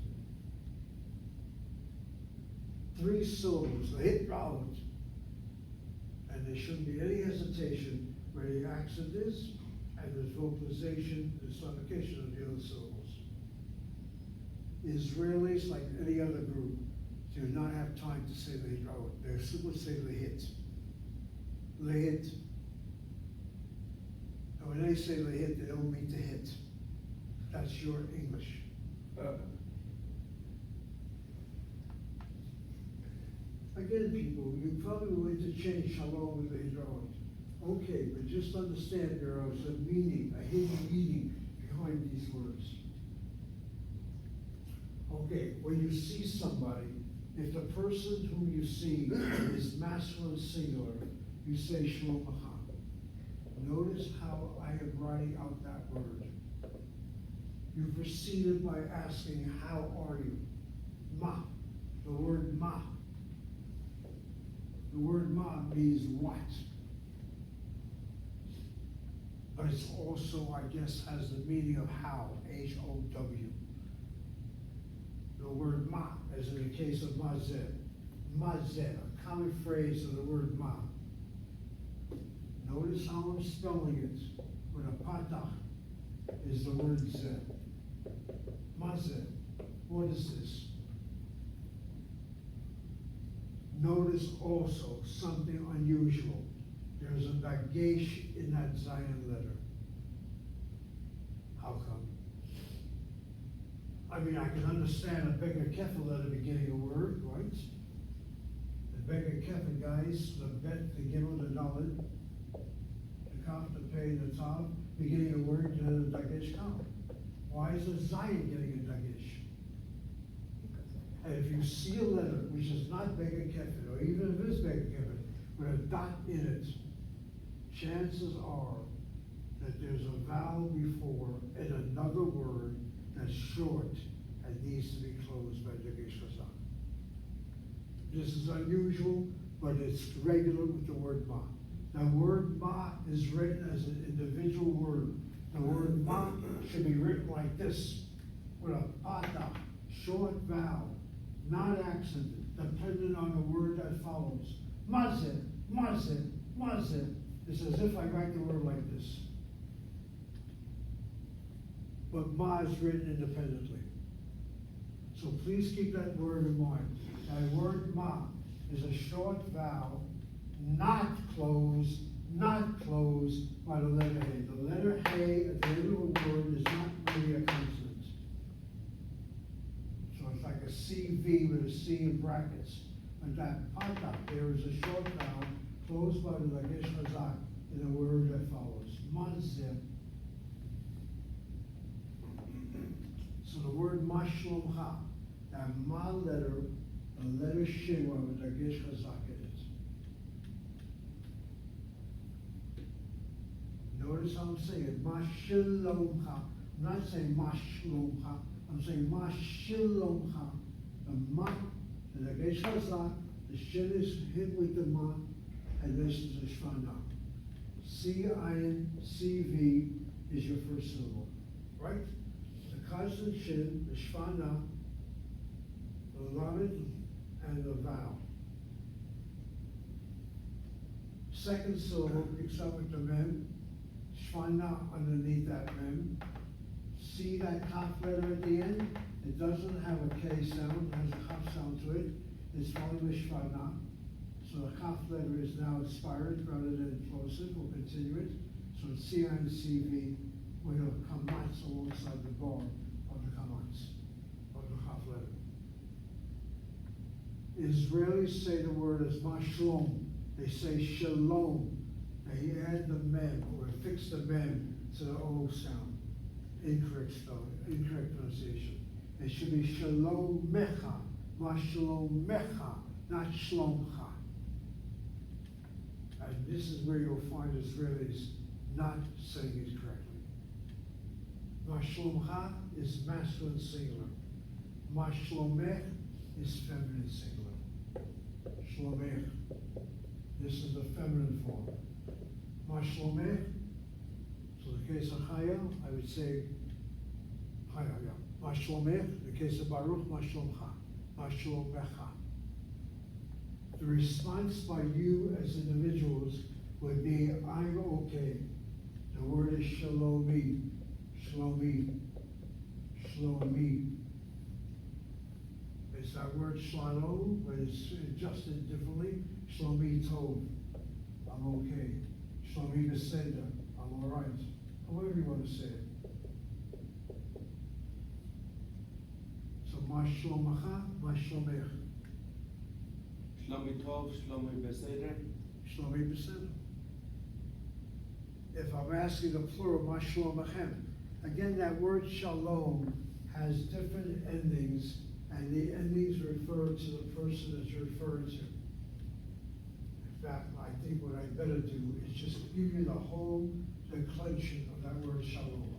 3 syllables, the hit round, and there shouldn't be any hesitation where the accent is, and there's vocalization, there's suffocation of the other syllables. Israelis, like any other group, do not have time to say the hit round. They simply say the hit. Lehit. And when they say lehit, they don't mean to hit. That's your English. Again, people, you probably will interchange shalom with the hidroid. Okay, but just understand there is a meaning, a hidden meaning behind these words. Okay, when you see somebody, if the person whom you see is masculine singular, you say shalom aleichem. Notice how I am writing out that word. You proceeded by asking, how are you? Ma, the word ma. The word ma means what? But it's also, I guess, has the meaning of how, H-O-W. The word ma, as in the case of mazeh. Mazeh, a common phrase of the word ma. Notice how I'm spelling it. With a patach is the word zeh. Mazeh. What is this? Notice also something unusual. There's a dagesh in that Zion letter. How come? I mean, I can understand a beggar kefir letter beginning a word, right? The beggar kefir guys, the bet, the gimel, the daled, the kaf, the pei, the tav, beginning a word, the dagesh come. Why is the Zion getting a dagesh? And if you see a letter which is not beggar kefir, or even if it is beggar kefir, with a dot in it, chances are that there's a vowel before and another word that's short and needs to be closed by dagesh chazak. This is unusual, but it's regular with the word ma. The word ma is written as an individual word. The word ma should be written like this, with a pata, short vowel, not accented, dependent on the word that follows. Mazeh, mazeh, mazeh. It's as if I write the word like this. But ma is written independently. So please keep that word in mind. That word ma is a short vowel, not closed by the letter hey. The letter hey at the end of a word is not really a consonant. So it's like a CV with a C in brackets. But that pata, there is a short vowel closed by the dagesh chazak in the word that follows. Mazeh. So the word mashlomcha, that ma letter, the letter sheva with dagesh chazak in it. Notice how I'm saying it, mashalomcha. I'm not saying mashlomcha, I'm saying mashalomcha. The ma, the gesh hazak, the shin is hit with the ma, and this is the shvana. C-I-N-C-V is your first syllable, right? The consonant shin, the shvana, the lamed, and the vowel. Second syllable picks up with the mem, shvana underneath that mem. See that kaf letter at the end? It doesn't have a K sound, it has a kaf sound to it. It's following the shvana. So the kaf letter is now inspired rather than plosive. We'll continue it. So it's C-I-N-C-V, we're going to kamatz alongside the bar of the kamatz, of the kaf letter. Israelis say the word as mashlom. They say shalom. They add the mem, or fix the mem to the O sound. Incorrect spelling, incorrect pronunciation. It should be shalom mecha, mashalom mecha, not shlomcha. And this is where you'll find Israelis not saying it correctly. Mashlomcha is masculine singular. Mashlomech is feminine singular. Shlomech. This is the feminine form. Mashlomech. So in the case of Chaya, I would say Chaya, yeah. Mashlomech. In the case of Baruch, Mashlomcha. Mashlomecha. The response by you as individuals would be, I'm okay. The word is shalomi, shlomi, shlomi. It's that word shalom, but it's adjusted differently. Shlomi tov, I'm okay. Shlomi beseda, I'm all right. However you want to say it. So mashlomecha, mashlomech. Shlomi Tov, Shlomi Beseder. Shlomi beseda. If I'm asking the plural, mashlomechem. Again, that word shalom has different endings, and the endings refer to the person it's referred to. In fact, I think what I better do is just give you the whole declension of that word shalom.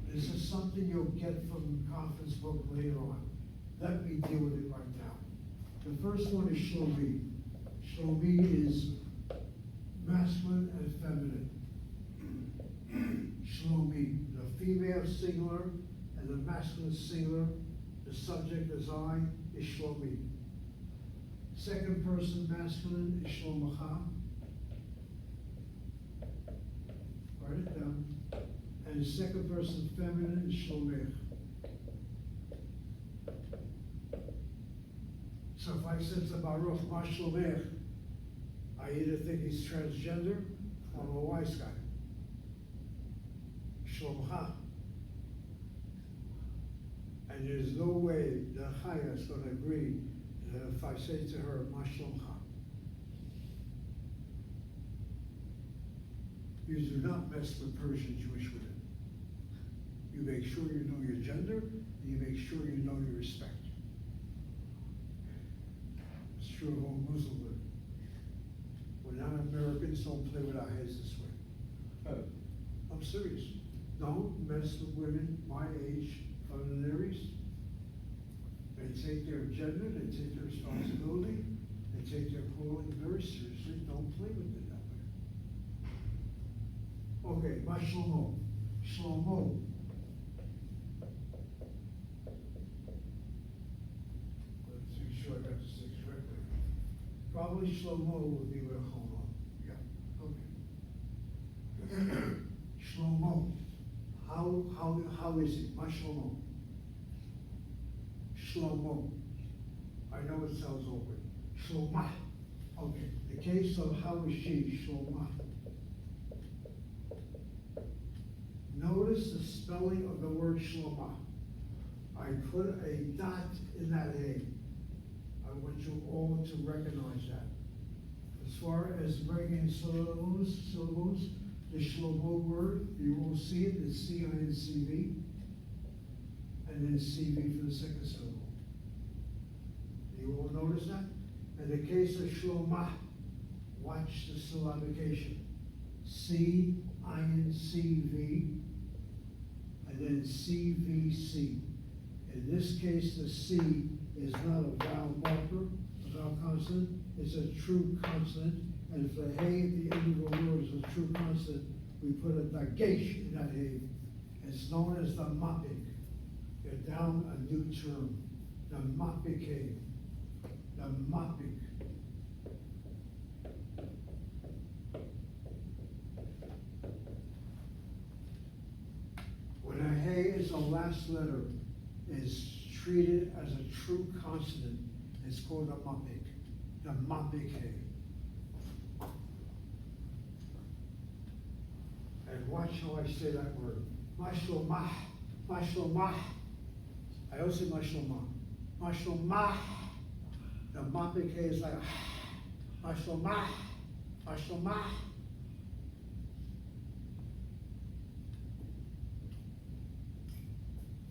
This is something you'll get from the conference book later on. Let me deal with it right now. The first one is shlomi. Shlomi is masculine and feminine. Shlomi, the female singular and the masculine singular, the subject as I, is shlomi. Second person masculine is shlomecha. Write it down. And the second person feminine is shlomech. So if I said to Baruch, ma shlomech, I either think he's transgender or I'm a wise guy. Shlomcha. And there's no way the Chaya is going to agree if I say to her, ma shlomcha. You do not mess with Persian Jewish women. You make sure you know your gender, and you make sure you know your respect. It's true of all Muslim women. We're not Americans, don't play with our heads this way. I'm serious. Don't mess with women my age from the Near East. They take their gender, they take their responsibility, they take their calling very seriously. Don't play with it that way. Okay, my Shlomo. Shlomo. Let's make sure I got this thing correctly. Probably Shlomo would be with Chomo. Yeah, okay. Shlomo. How is it? My Shlomo. Shlomo. I know it sounds awkward. Shlomah. Okay. The case of how is she? Shlomah. Notice the spelling of the word shlomah. I put a dot in that A. I want you all to recognize that. As far as bringing syllables, the shlomo word, you will see it, it's C-I-N-C-V, and then C-V for the second syllable. You will notice that? In the case of shlomah, watch the syllabication. C-I-N-C-V. INCV, and then CVC. In this case, the C is not a vowel marker, a vowel consonant, it's a true consonant. And if the hey at the end of the word is a true consonant, we put a dagesh in that hey. It's known as the mapik. You're down a new term, the mapik hey, the mapik. When a hey is the last letter, is treated as a true consonant, it's called a mapik, the mapik hey. And watch how I say that word. Mashlomah, mashlomah. I also say mashlomah. Mashlomah. The mapik hey is like mashlomah, mashlomah.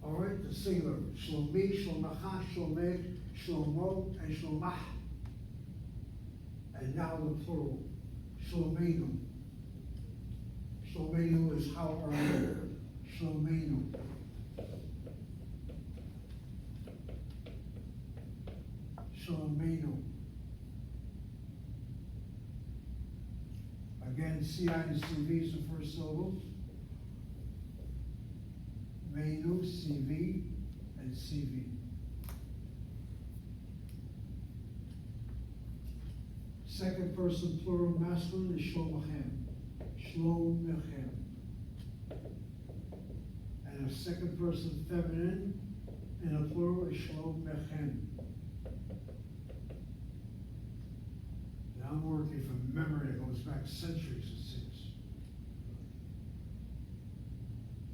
All right, the singular, shlomi, shlomacha, shlomeh, shlomo, and shlomah. And now the plural, shlomenu. Shlomenu is how are you? Shlomenu. Shlomenu. Again, CI and CV is the first syllable. Menu, CV, and CV. Second person plural masculine is shlomachem. Shlomechem. And a second person feminine in a plural is shlomechem. Now I'm working from memory that goes back centuries, it seems.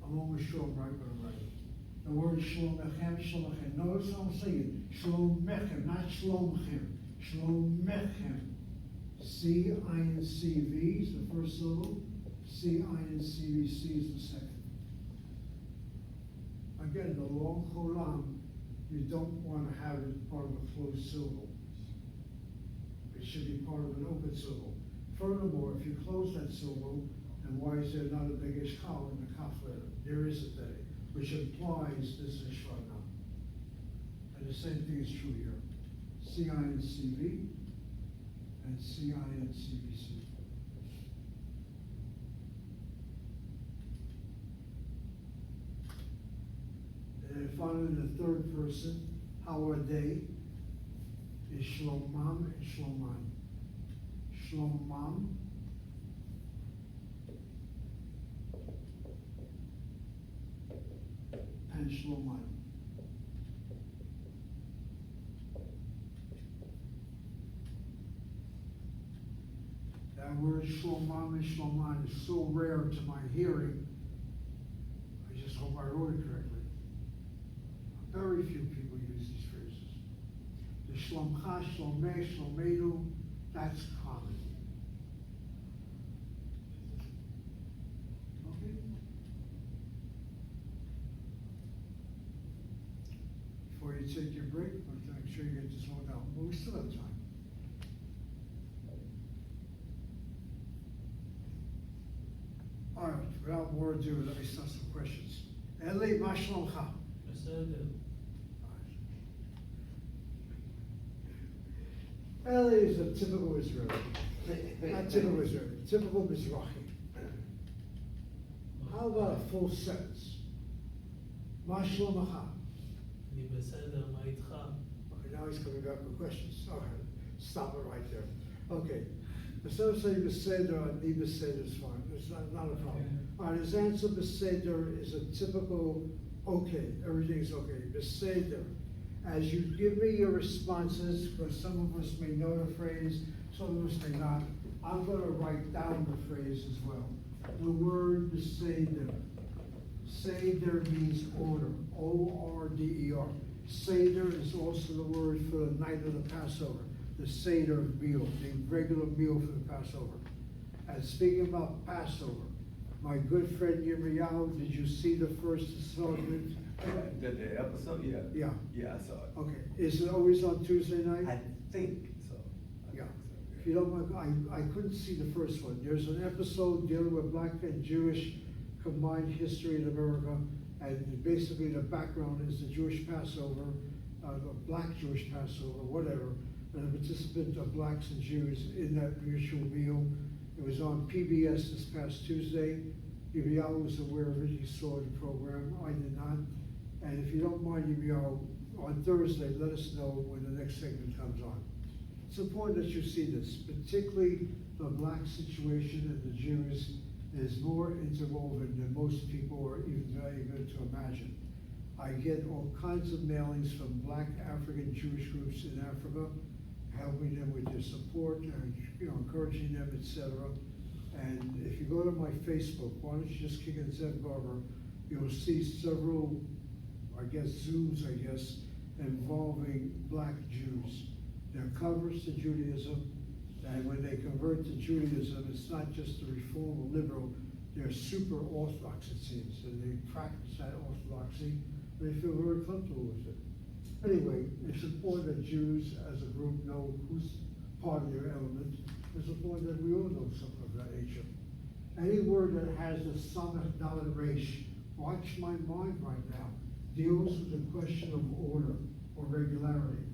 I'm almost sure I'm right when I'm right. The word shlomechem, shlomechem. Notice how I'm saying it. Shlomechem, not shlomchem. Shlomechem. C-I-N-C-V is the first syllable. C-I-N-C-V-C is the second. Again, the long cholam, you don't want to have it part of a closed syllable. It should be part of an open syllable. Furthermore, if you close that syllable, then why is there not a dagesh kal in the kaf letter? There is a day, which implies this is shana. And the same thing is true here. C-I-N-C-V and C-I-N-C-V-C. And then finally, the third person, how are they? Is shlomam and shloman. Shlomam and shloman. That word shlomam and shloman is so rare to my hearing. I just hope I wrote it correctly. Very few people use these phrases. The shlomcha, shlomeh, shlomenu, that's common. Okay? Before you take your break, I'm sure you get to slow down, but we still have time. All right, without more ado, let me start some questions. Eli, ma shlomcha? בסדר. Eli is a typical Israeli. Not typical Israeli, typical Mizrahi. How about a full sentence? Ma shlomacha? אני בסדר, מה איתך? Okay, now he's coming back with questions. All right, stop it right there. Okay, instead of saying beseder, ni beseder is fine. It's not a problem. Okay. All right, his answer beseder is a typical, okay, everything's okay. Beseder. As you give me your responses, because some of us may know the phrase, some of us may not, I'm going to write down the phrase as well. The word Seder. Seder means order, O-R-D-E-R. Seder is also the word for the night of the Passover, the Seder meal, the regular meal for the Passover. And speaking about Passover, my good friend Yirmiyahu, did you see the first installment? The episode, yeah. Yeah. Yeah, I saw it. Okay, is it always on Tuesday night? I think so. I Yeah, think so, If you don't mind, I couldn't see the first one. There's an episode dealing with black and Jewish combined history in America, and basically the background is the Jewish Passover, the black Jewish Passover, whatever, and the participant of blacks and Jews in that mutual meal. It was on PBS this past Tuesday. Yirmiyahu was aware of it, he saw the program, I did not. And if you don't mind, Yirmiyahu, on Thursday, let us know when the next segment comes on. It's important that you see this, particularly the black situation and the Jews is more interwoven than most people are even very good to imagine. I get all kinds of mailings from black African Jewish groups in Africa, helping them with their support and encouraging them, etc. And if you go to my Facebook, why don't you just kick in Zev Garber, you'll see several, Zooms, involving black Jews. They're converts to Judaism, and when they convert to Judaism, it's not just the reform or liberal, they're super orthodox, it seems, and they practice that orthodoxy, and they feel very comfortable with it. Anyway, it's important that Jews as a group know who's part of their element. It's important that we all know something of that nature. Any word that has the Samech Dalet Reish, watch my mind right now, deals with the question of order or regularity.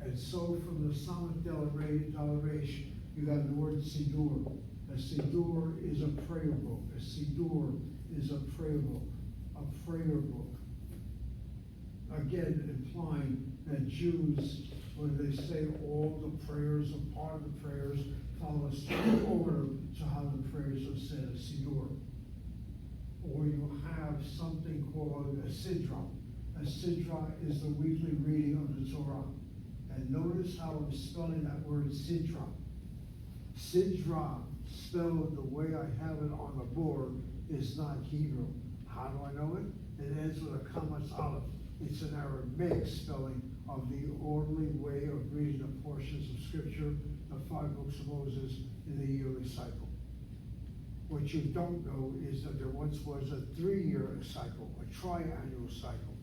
And so from the Samech Dalet Reish, you have the word Sidur. A Sidur is a prayer book. A Sidur is a prayer book. A prayer book. Again, implying that Jews, when they say all the prayers or part of the prayers, follow a certain order to how the prayers are said, a Sidur. Or you have something called a Sidra. A Sidra is the weekly reading of the Torah. And notice how I'm spelling that word Sidra. Sidra, spelled the way I have it on the board, is not Hebrew. How do I know it? It ends with a Kamas Aleph. It's an Aramaic spelling of the orderly way of reading the portions of Scripture, the 5 books of Moses, in the yearly cycle. What you don't know is that there once was a 3-year cycle, a triannual cycle,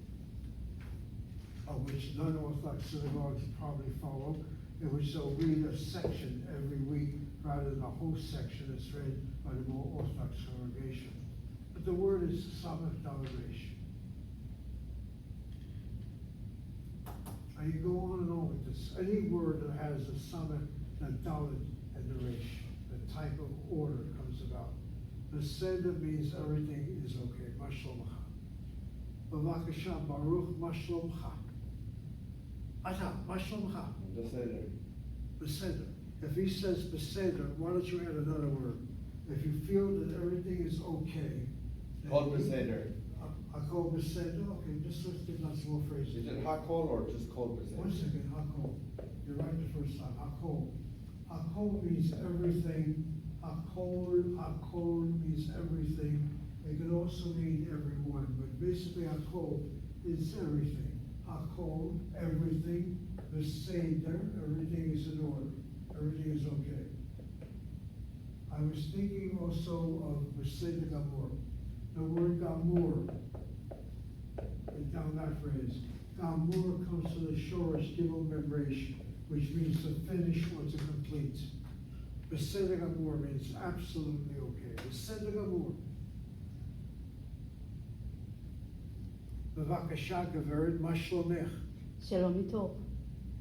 of which non-Orthodox synagogues probably follow, in which they'll read a section every week rather than a whole section that's read by the more Orthodox congregation. But the word is Samech Dalet Reish. And you go on and on with this. Any word that has the Samech, the Dalet, and the Reish, the type of order comes about. The Seder means everything is okay. Ma shlomcha. B'vakasha Baruch Ma shlomcha. Ata, Ma shlomcha. Beseder. If he says beseder, why don't you add another word? If you feel that everything is okay. Called Beseder. Hakol beseder, okay, just let's get lots more phrases. Is it Hakol or just called One Beseder? second, Hakol. You're right the first time, Hakol. Hakol means everything. Hakol means everything. It can also mean everyone, but basically Hakol is everything. Hakol, everything. The Seder, everything is in order. Everything is okay. I was thinking also of Beseder Gamor. The word Gamor, down that phrase. Gamor comes from the Shorish Gimel Memresh, which means to finish or to complete. Beseder Gamor means absolutely okay. Beseder Gamor. Bevakasha Geveret, Ma Shlomech. שלומי טוב.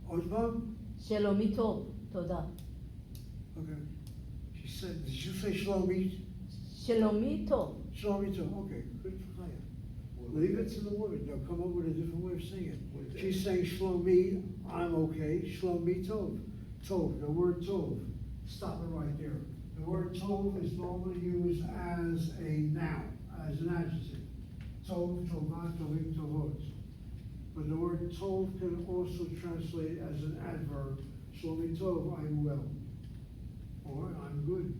עוד פעם? שלומי טוב, תודה. Okay. She said, did you say Shlomit? שלומי טוב. Shlomit, okay, good for Chaya. Leave it to the woman, they'll come up with a different way of saying it. She's saying Shlomi, I'm okay, Shlomi Tov. Tov, the word Tov, stop it right there. The word Tov is normally used as a noun, as an adjective. Tov, Tovat, Tovim, Tovot. But the word Tov can also translate as an adverb. Shlomi Tov, I'm well. Or I'm good.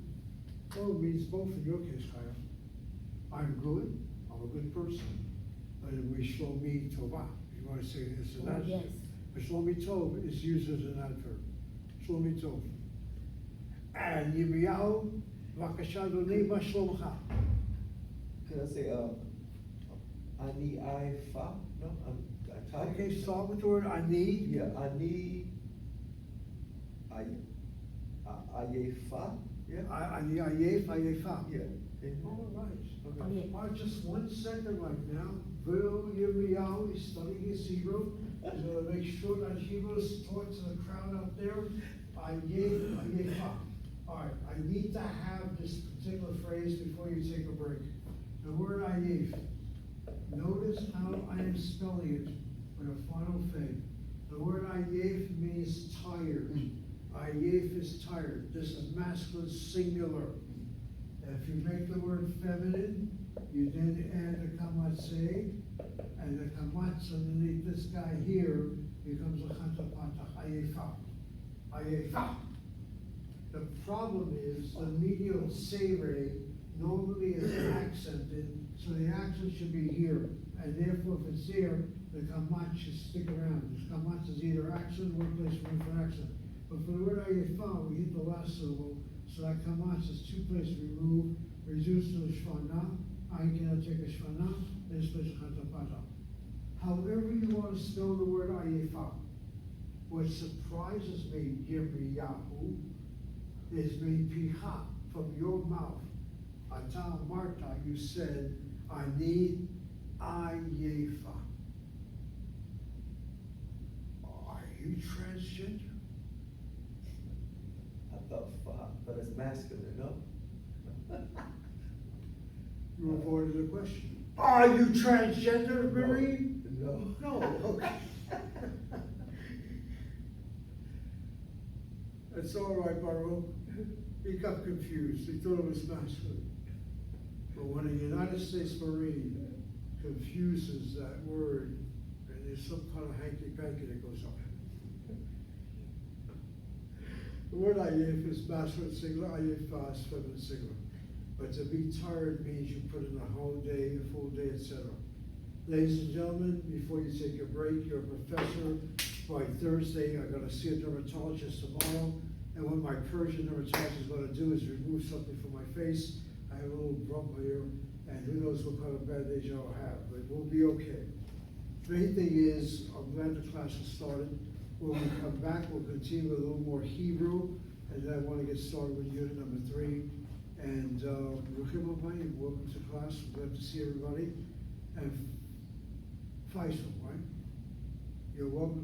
Tov means both in your case, Chaya. I'm good, I'm a good person. But we Shlomi Tovah, if you want to say it's an adjective. Yes. But Shlomi Tov is used as an adverb. Shlomi Tov. And Yirmiyahu, Vakasha Adonai, Ma Shlomcha. Can I say, ani, I, fa? No, I type. Okay, start with the word ani. Yeah, ani, I Ayefa, yeah? Ani ayef, ayefa. Yeah. Mhm. All right. Okay. All right, just 1 second right now. Will Yirmiyahu is studying his Hebrew. He's gonna make sure that Hebrew is taught to the crowd out there. Ayef, ayefa. All right, I need to have this particular phrase before you take a break. The word ayef. Notice how I am spelling it with a final thing. The word ayef means tired. Ayef is tired. This is masculine singular. If you make the word feminine, you then add the kamatse, and the kamatse underneath this guy here becomes a chantapata, ayefa. Ayefa. The problem is the medial sere normally is accented, so the accent should be here. And therefore, if it's there, the kamat should stick around. The kamat is either accent, one place, one for accent. But for the word ayefa, we hit the last syllable, so that kamat is 2 places removed, reduced to a shvana. I cannot take a shvana, then it's place a chantapata. However you want to spell the word ayefa, what surprises me, Yirmiyahu, is piha, from your mouth. Ata Marta, you said, I need ayefa. Are you transgender? I thought fa, but it's masculine, no? You avoided the question. Are you transgender, Marie? No. No, okay. That's all right, Baruch. He got confused. He thought it was masculine. But when a United States Marine confuses that word, and there's some kind of hanky-panky that goes on. The word ayef is masculine singular, ayef is feminine singular. But to be tired means you put in a whole day, a full day, etc. Ladies and gentlemen, before you take your break, you're a professor. By Thursday, I'm gonna see a dermatologist tomorrow. And what my Persian dermatologist is gonna do is remove something from my face. I have a little bump here, and who knows what kind of bandage I'll have, but we'll be okay. Main thing is, I'm glad the class has started. When we come back, we'll continue with a little more Hebrew, and then I wanna get started with unit number 3. And, welcome to class, glad to see everybody. And Faisal, right? You're welcome.